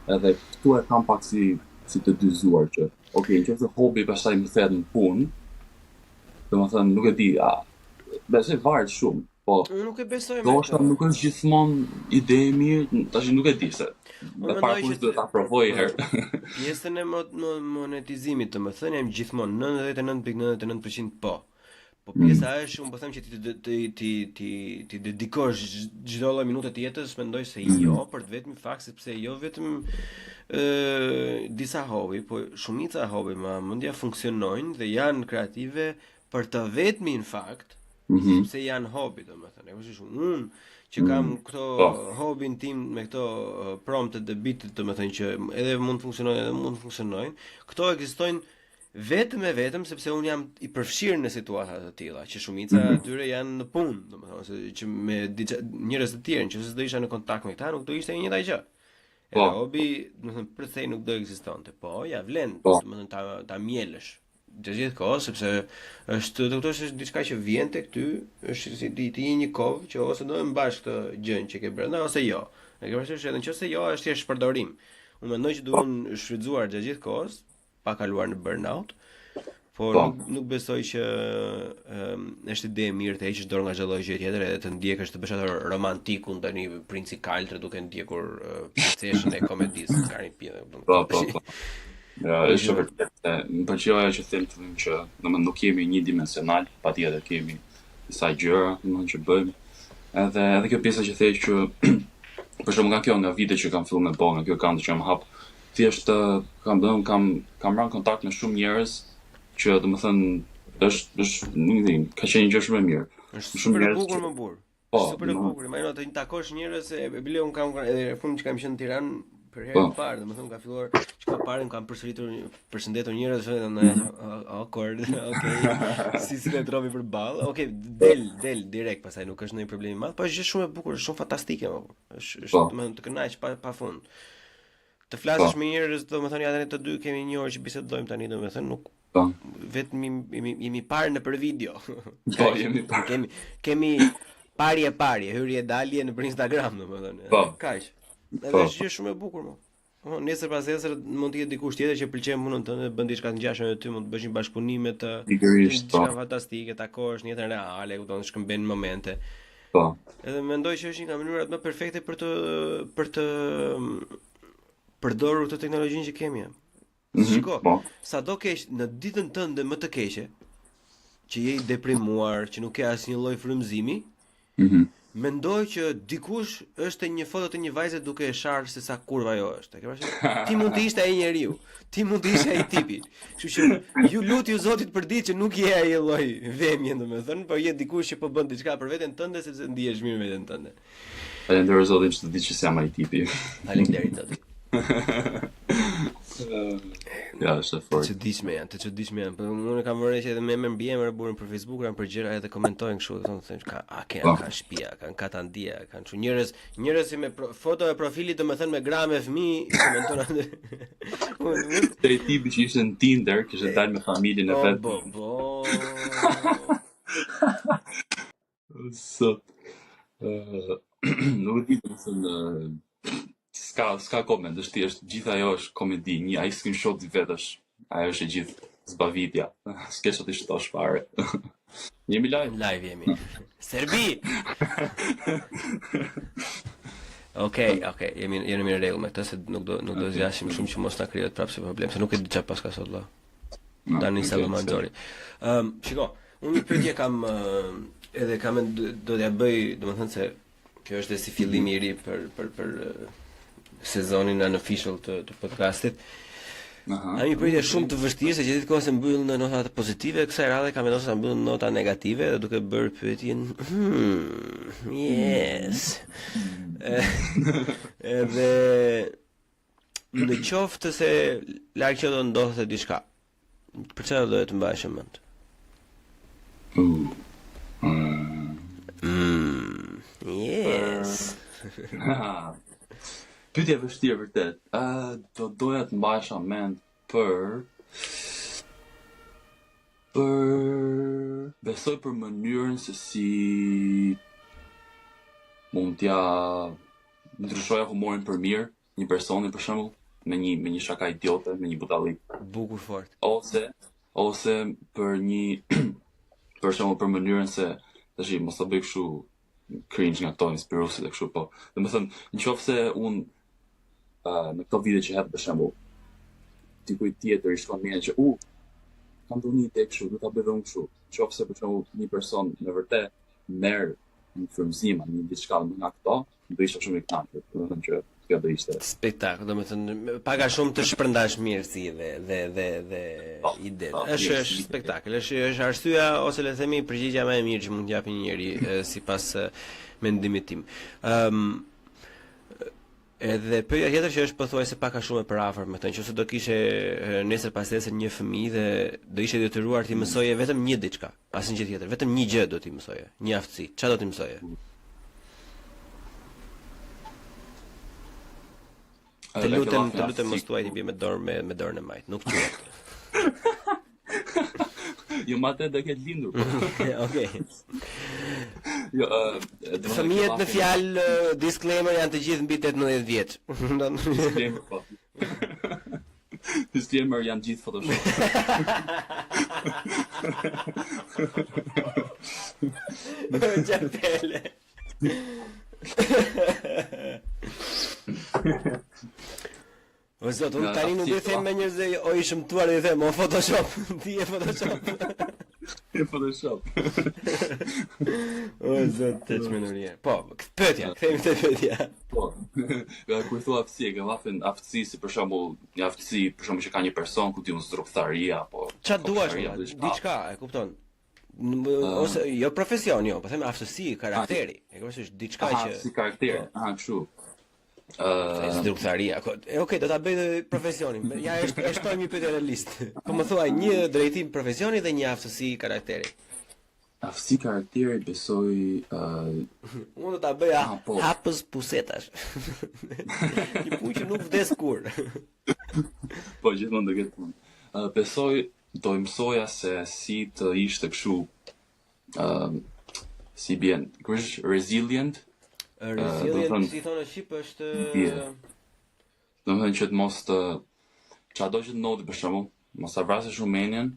Edhe këtu e kam pak si të dyzuar që, okay, nëse hobi pastaj më thet në punë, domethënë nuk e di, besoj varet shumë, po. Unë nuk e besoj me. Ndoshta nuk është gjithmonë ide e mirë, tash nuk e di se. Dhe para kush duhet ta provoj herë. Pjesën e monetizimit, domethënë jam gjithmonë 99.99% po. Po pjesa është, unë po them që ti dedikosh çdo lloj minute të jetës, mendoj se jo, për të vetëm fakt sepse jo vetëm disa hobi, po shumica hobi mendja funksionojnë dhe janë kreative për të vetmin fakt, sepse janë hobi, domethënë. Unë që kam këto hobin tim me këto promptet e bitit, domethënë që edhe mund të funksionojnë, edhe mund të funksionojnë, këto ekzistojnë vetëm sepse un jam i përfshirë në situata të tilla, që shumica atyre janë në punë, domethënë se që me njerëz të tjerë, nëse do isha në kontakt me këta, nuk do ishte njëjta gjë. Edhe hobi, domethënë përthej nuk do ekzistonte, po ja vlen, domethënë ta mielësh gjithë kohë, sepse është është diçka që vjen tek ty, është si ti një kovë që ose do të mbash këtë gjën që ke brenda ose jo. E ke parasysh edhe nëse jo është thjesht përdorim. Unë mendoj që duhen shfrytzuar gjithë kohës pa kaluar në burnout, por nuk besoj që është ide e mirë të heqësh dorë nga çdo lloj gjë tjetër edhe të ndjekësh të bësh atë romantikun tani princi kaltër duke ndjekur princeshën e komedisë, tani pije. Po. Ja, është vërtet. Më pëlqeu ajo që them fillim që domethënë nuk jemi një dimensional, patjetër kemi disa gjëra domethënë që bëjmë. Edhe kjo pjesa që thej që për shembull nga kjo nga vite që kam filluar me bë, nga kjo kënd që jam hap, thjesht kam marrë kontakt me shumë njerëz që domethënë është nuk e di, ka qenë një gjë shumë e mirë. Është shumë e bukur më burr. Super e bukur, imagjino të takosh njerëz e bile un kam edhe fund që kam qenë në Tiranë për herë të parë, domethënë ka filluar çka parë kam përshëndetur njerëz awkward, okay. Si ne trovi për ball. Okay, del direkt pastaj nuk është ndonjë problem i madh, po është gjë shumë e bukur, është shumë fantastike, është domethënë të kënaq pafund. Të flasësh me njerëz, domethënë ja tani të dy kemi një orë që bisedojmë tani, domethënë nuk vetëm jemi parë në për video. Po, jemi parë. Kemi parje, hyrje dalje në për Instagram, domethënë. Kaq. Edhe është gjë shumë e bukur më. Nesër pas nesër mund të jetë dikush tjetër që pëlqen punën tënde, bën diçka të ngjashme me ty, mund të bësh një bashkëpunime të diçka fantastike, takohesh në jetën reale, kupton, shkëmben momente. Po. Edhe mendoj që është një nga mënyrat më perfekte për të përdorur këtë teknologjinë që kemi. Shiko, sado keq në ditën tënde më të keqe, që je i deprimuar, që nuk ke asnjë lloj frymëzimi, mendoj që dikush është një foto të një vajze duke e sharë se sa kurva ajo është. Ti mund të ishte ai njeriu, ti mund të ishe ai tipi. Kështu që ju lutju Zotit për ditë që nuk je ai lloj vëmje, domethënë, por je dikush që po bën diçka për veten tënde sepse ndihesh mirë veten tënde. Falenderoj Zotin që të di që jam ai tipi. Faleminderit Zotit. Ja, është fort. Të çuditshme janë. Po unë kam vënë që edhe me emër mbi emër burin për Facebook, kanë për gjëra edhe komentojnë kështu, thonë kanë shtëpia, kanë katandia, kanë çu njerëz me foto e profilit, domethënë me gra me fëmijë, komentojnë atë. Te tipi që ishte në Tinder, kishte dalë me familjen e vet. Po. Sot. Nuk di se Ska koment, është thjesht gjithë ajo është komedi, ai screenshot i vetësh, ajo është e gjithë zbavitja. S'ke çfarë të shtosh fare. Jemi live jemi. Serbi. Okej, jemi në rregull me këtë se nuk do zgjasim shumë që mos na krijohet prapë se problem, se nuk e di çfarë paska sot valla. Tani sa do manxori. Shiko, unë një pyetje kam do t'ja bëj, domethënë se kjo është si fillimi i ri për sezonin unofficial të podcastit. A mi pyetje shumë të vështirë se gjithë kohë se mbyll në nota pozitive, kësaj radhe kam vendosur ta mbyll në nota negative dhe duke bërë pyetjen yes. Edhe në qoftë se larg që do ndodhte diçka, për çfarë do të mbahesh mend? Yes. Pyetje e vështirë vërtet. Do doja të mbahesha mend për besoj për mënyrën se si mund t'ja ndryshoja humorin për mirë një personi për shembull, me një shaka idiote, me një butallik. Bukur fort. Ose për për shembull për mënyrën se tash mos ta bëj kështu cringe nga këto inspiruesit e kështu, po. Domethënë, nëse unë në këto vite që hedh për shembull, dikujt tjetër i shkon mirë që kam dhënë një ide kështu, do ta bëj unë kështu. Nëse për shembull një person në vërtet merr një frymëzim, një diçka nga këto, do ishte shumë i kënaqur, domethënë që kjo do ishte spektakël, domethënë pak a shumë të shpërndash mirësi dhe ide. Është spektakël, është arsyeja ose le të themi përgjigjja më e mirë që mund të japë një njeri sipas mendimit tim. Edhe pyetja tjetër që është pothuajse pak a shumë e përafër me këtë, nëse do kishe nesër pas nesër një fëmijë dhe do ishe detyruar ti mësoje vetëm një diçka, asnjë gjë tjetër, vetëm një gjë do ti mësoje, një aftësi. Çfarë do ti mësoje? Të lutem mos thuaj ti bie me dorën e majt, nuk quhet. Jo, matë do ketë lindur. Okej. Jo, fëmijët në fjalë disclaimer janë të gjithë mbi 18 vjeç. Disclaimer po. Disclaimer janë gjithë Photoshop. Gjapele. O zot, unë tani nuk e them me njerëz o i shëmtuar i them o Photoshop, ti e Photoshop. E Photoshop. O zot, të çmenurier. Po, pyetja, kthehemi te pyetja. Po. Kur thua aftësi, që vafën aftësi si për shembull, një aftësi për shembull që ka një person ku ti unë zrugtaria apo ç'a duash, diçka, e kupton? ose jo profesion, jo, po them aftësi, karakteri. E kuptoj, është diçka që si karakter, kështu. Instruktharia. Okej, do ta bëj profesionin. Ja e shtojmë një pyetje në listë. Po më thuaj një drejtim profesioni dhe një aftësi karakteri. Aftësi karakteri besoj Unë do ta bëja hapës pusetash. Një punë që nuk vdes kur. Po gjithmonë do ketë punë. Besoj do i mësoja se si të ishte kështu si bien, kush resilient. Resilient, si thonë në Shqip është Do të thënë që të mos të çado që të ndodhi për shembull, mos ta vrasësh Rumenian,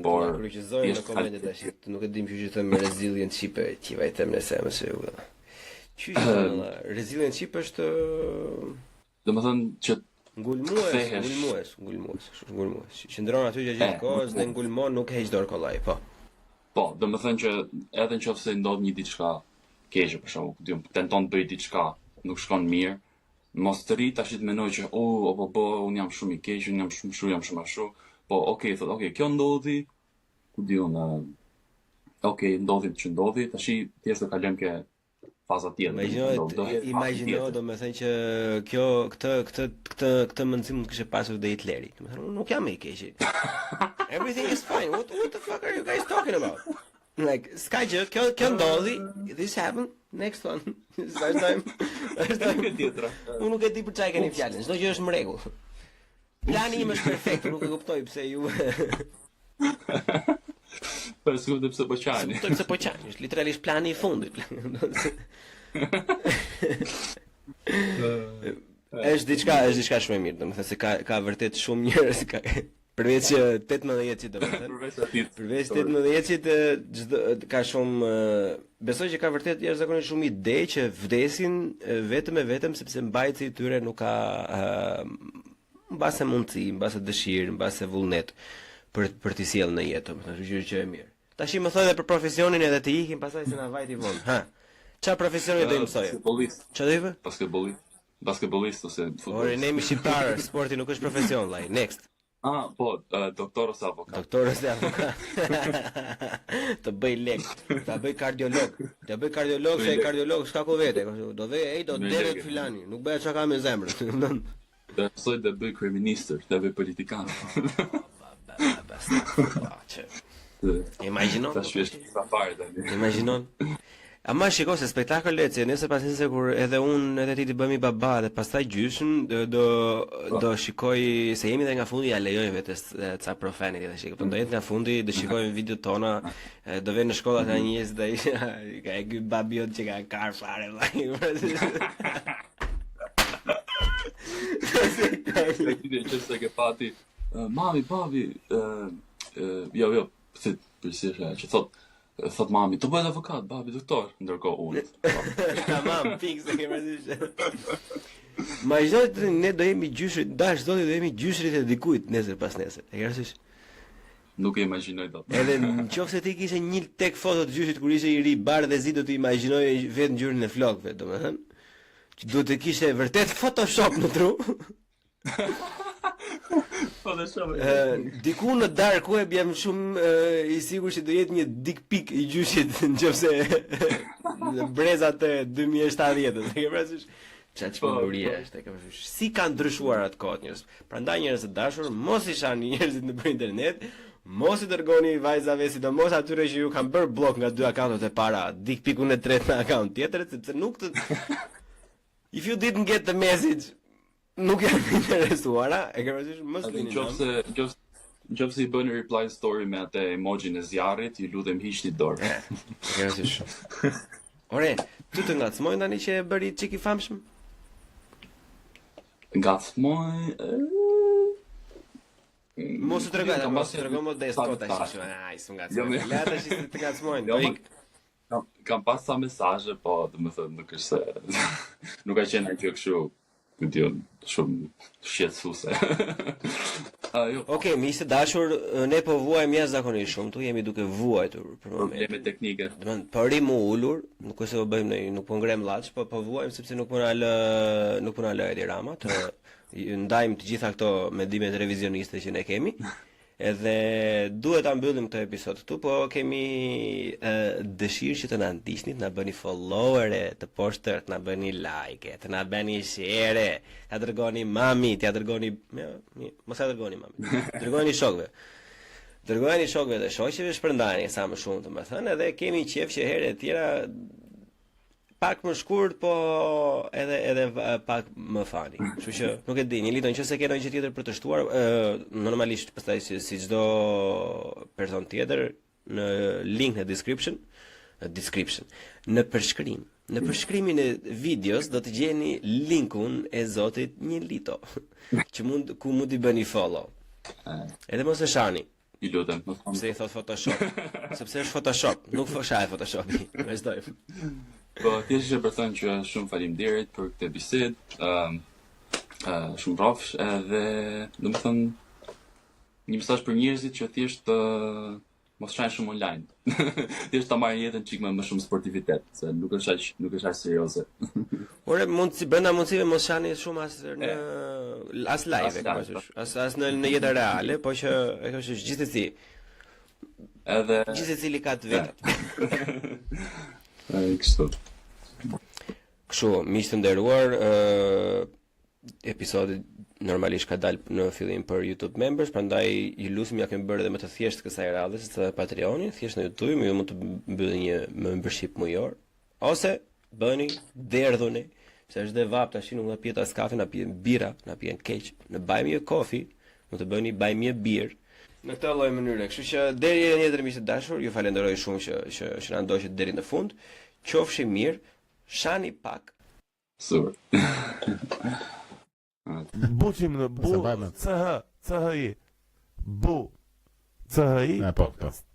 por kryqëzojnë në komente tash. Nuk e dim që them resilient Shqipe, që vajtem nëse më se u. Resilient Shqip është domethënë që ngulmues. Qëndron aty gjatë kohës dhe ngulmon, nuk heq dorë kollaj, po. Po, domethënë që edhe nëse ndodh një diçka keqe për shembull, tenton të bëj diçka, nuk shkon mirë, mos të rrit tash të mendoj që un jam shumë i keq, un jam shumë ashtu. Po, okay, thot, okay, kjo ndodhi, ku diun, okay, ndodhi që ndodhi, tash thjesht do kalojmë ke faza tjetër. Imagjino, domethënë që këtë mendsim mund të kishte pasur dhe Hitleri. Domethënë, unë nuk jam i keq. Everything is fine. What the fuck are you guys talking about? Like, s'ka gjë, kjo ndodhi, this happened, next one. Vazhdojmë tjetra. Unë nuk e di për çfarë keni fjalën, çdo gjë është në rregull. Plani im është perfekt, nuk e kuptoj pse ju. Po sigurt pse po qani. Pse po qani, është literalisht plani i fundit. Është diçka shumë e mirë, domethënë se ka vërtet shumë njerëz përveç 18 vjeçit domethënë. Përveç 18 vjeçit çdo ka shumë besoj që ka vërtet jashtëzakonisht shumë ide që vdesin vetëm e vetëm sepse mbajtësi i tyre nuk ka mbase mundësi, mbase dëshirë, mbase vullnet për të sjellë në jetë, domethënë që e mirë. Tash më thoj edhe për profesionin edhe të ikim pastaj se na vajti vonë. Ha. Çfarë profesioni do të mësoj? Çfarë do të? Basketbolist ose futbollist. Ore, ne jemi shqiptarë, sporti nuk është profesion, vllai. Next. Po, doktor ose avokat. Doktor ose avokat. Të bëj lek, ta bëj kardiolog. Të bëj kardiolog, se kardiolog s'ka ku vete. Do deret filani, nuk bëhet çka ka me zemrën. Do mësoj të bëj kryeministër, të bëj politikan. Imagjinon. Tash është sa parë tani. Imagjinon. Ama shiko se spektakël lecë, nëse pastaj kur edhe unë edhe ti të bëhemi baba dhe pastaj gjysmë do shikoj se jemi edhe nga fundi ja lejoj vetes ca profenit edhe shikoj. Do jetë nga fundi, do shikojmë videot tona, do vjen në shkollat e njerëz dhe ka e ky babiot që ka kar fare vllai. Ti që se ke pati mami, papi, jo, pse përsisha që thot mami, të bëhet avokat, babi doktor, ndërkohë unë. Tamam, fikse ke mësuar. Ma jot ne do jemi gjyshrit, dash zoti do jemi gjyshrit e dikujt nesër pas nesër. E ke Nuk e imagjinoj dot. Edhe nëse ti kishe një tek foto të gjyshit kur ishe i ri, bardhë dhe zi do të imagjinoj vetë ngjyrën e flokëve, domethënë. Që duhet të kishe vërtet Photoshop në tru. Diku në dark web jam shumë i sigurt që do jetë një dick pic i gjyshit nëse brezat e 2070-s. E ke parasysh? Çfarë çmenduria është, e ke parasysh? Si kanë ndryshuar atë kohë njerëz. Prandaj njerëz të dashur, mos i shani njerëzit nëpër internet, mos i dërgoni vajzave, sidomos atyre që ju kanë bërë blok nga dy akauntet e para, dick picun e tretë në akaunt tjetër, sepse nuk të If you didn't get the message, nuk jam interesuara, e ke parasysh mos vini. Nëse i bëni reply story me atë emoji-n e zjarrit, ju lutem hiqni dorë. E ke parasysh. Ore, tu të ngacmoj tani që e bëri çik i famshëm? Ngacmoj. Mos u tregoj, mos u tregoj modest kota tash. Ai, s'u ngacmoj. Le ata që të ngacmojnë. Kam pas sa mesazhe, po domethënë nuk është se nuk ka qenë gjë kështu, shumë shqetësuese. Okej, miqtë dashur, ne po vuajmë jashtëzakonisht shumë, tu jemi duke vuajtur për momentin. Probleme teknike. Domethënë, po rim u ulur, nuk është se po bëjmë ne, nuk po ngrem llaç, po vuajmë sepse nuk po na lë Edi Rama të ndajmë të gjitha këto mendime revizioniste që ne kemi. Edhe duhet ta mbyllim këtë episod këtu, po kemi dëshirë që të na ndiqni, të na bëni followere, të poshtër, të na bëni like, të na bëni share, ta dërgoni mamit, ja dërgoni, mos ja dërgoni mamit. Dërgoni shokëve. Dërgojeni shokëve dhe shoqeve, shpërndani sa më shumë, domethënë, edhe kemi qejf që herë e tjera pak më shkurt, po edhe pak më fani. Kështu që nuk e di, një liton nëse ke ndonjë gjë tjetër për të shtuar, normalisht pastaj si çdo person tjetër në link në description, në përshkrim. Në përshkrimin e videos do të gjeni linkun e zotit Një Lito, ku mund t'i bëni follow. Edhe mos e shani. Ju lutem, mos kam. Pse i thot Photoshop? Sepse është Photoshop, nuk fshaj Photoshopi. Vazhdojmë. Po, thjesht ishe për thënë që shumë faleminderit për këtë bisedë, shumë rrafsh, edhe domethënë një mesazh për njerëzit që thjesht mos shajnë shumë online. Thjesht ta marrin jetën çik më shumë sportivitet, se nuk është aq serioze. Ore, brenda mundësive mos shani shumë as live, as në jetën reale, po që e kjo është gjithsesi. Edhe Gjithsecili ka të vetat. Kështu. Kështu, miq të nderuar, episodi normalisht ka dalë në fillim për YouTube members, prandaj ju lutem ja kemi bërë edhe më të thjeshtë kësaj radhe se Patreoni, thjesht në YouTube ju mund të mbyllni një membership mujor, ose bëni derdhuni, se është dhe vap tash nuk na piet as kafe, na piet bira, na piet keq, në Buy Me a Coffee, mund të bëni Buy Me a Beer. Në këtë lloj mënyre, kështu që deri në një tjetër miq të dashur, ju falenderoj shumë që na ndoqët deri në fund. Qofshi mirë, shani pak. Super. Buqim në bu, CHI, bu, CHI, podcast.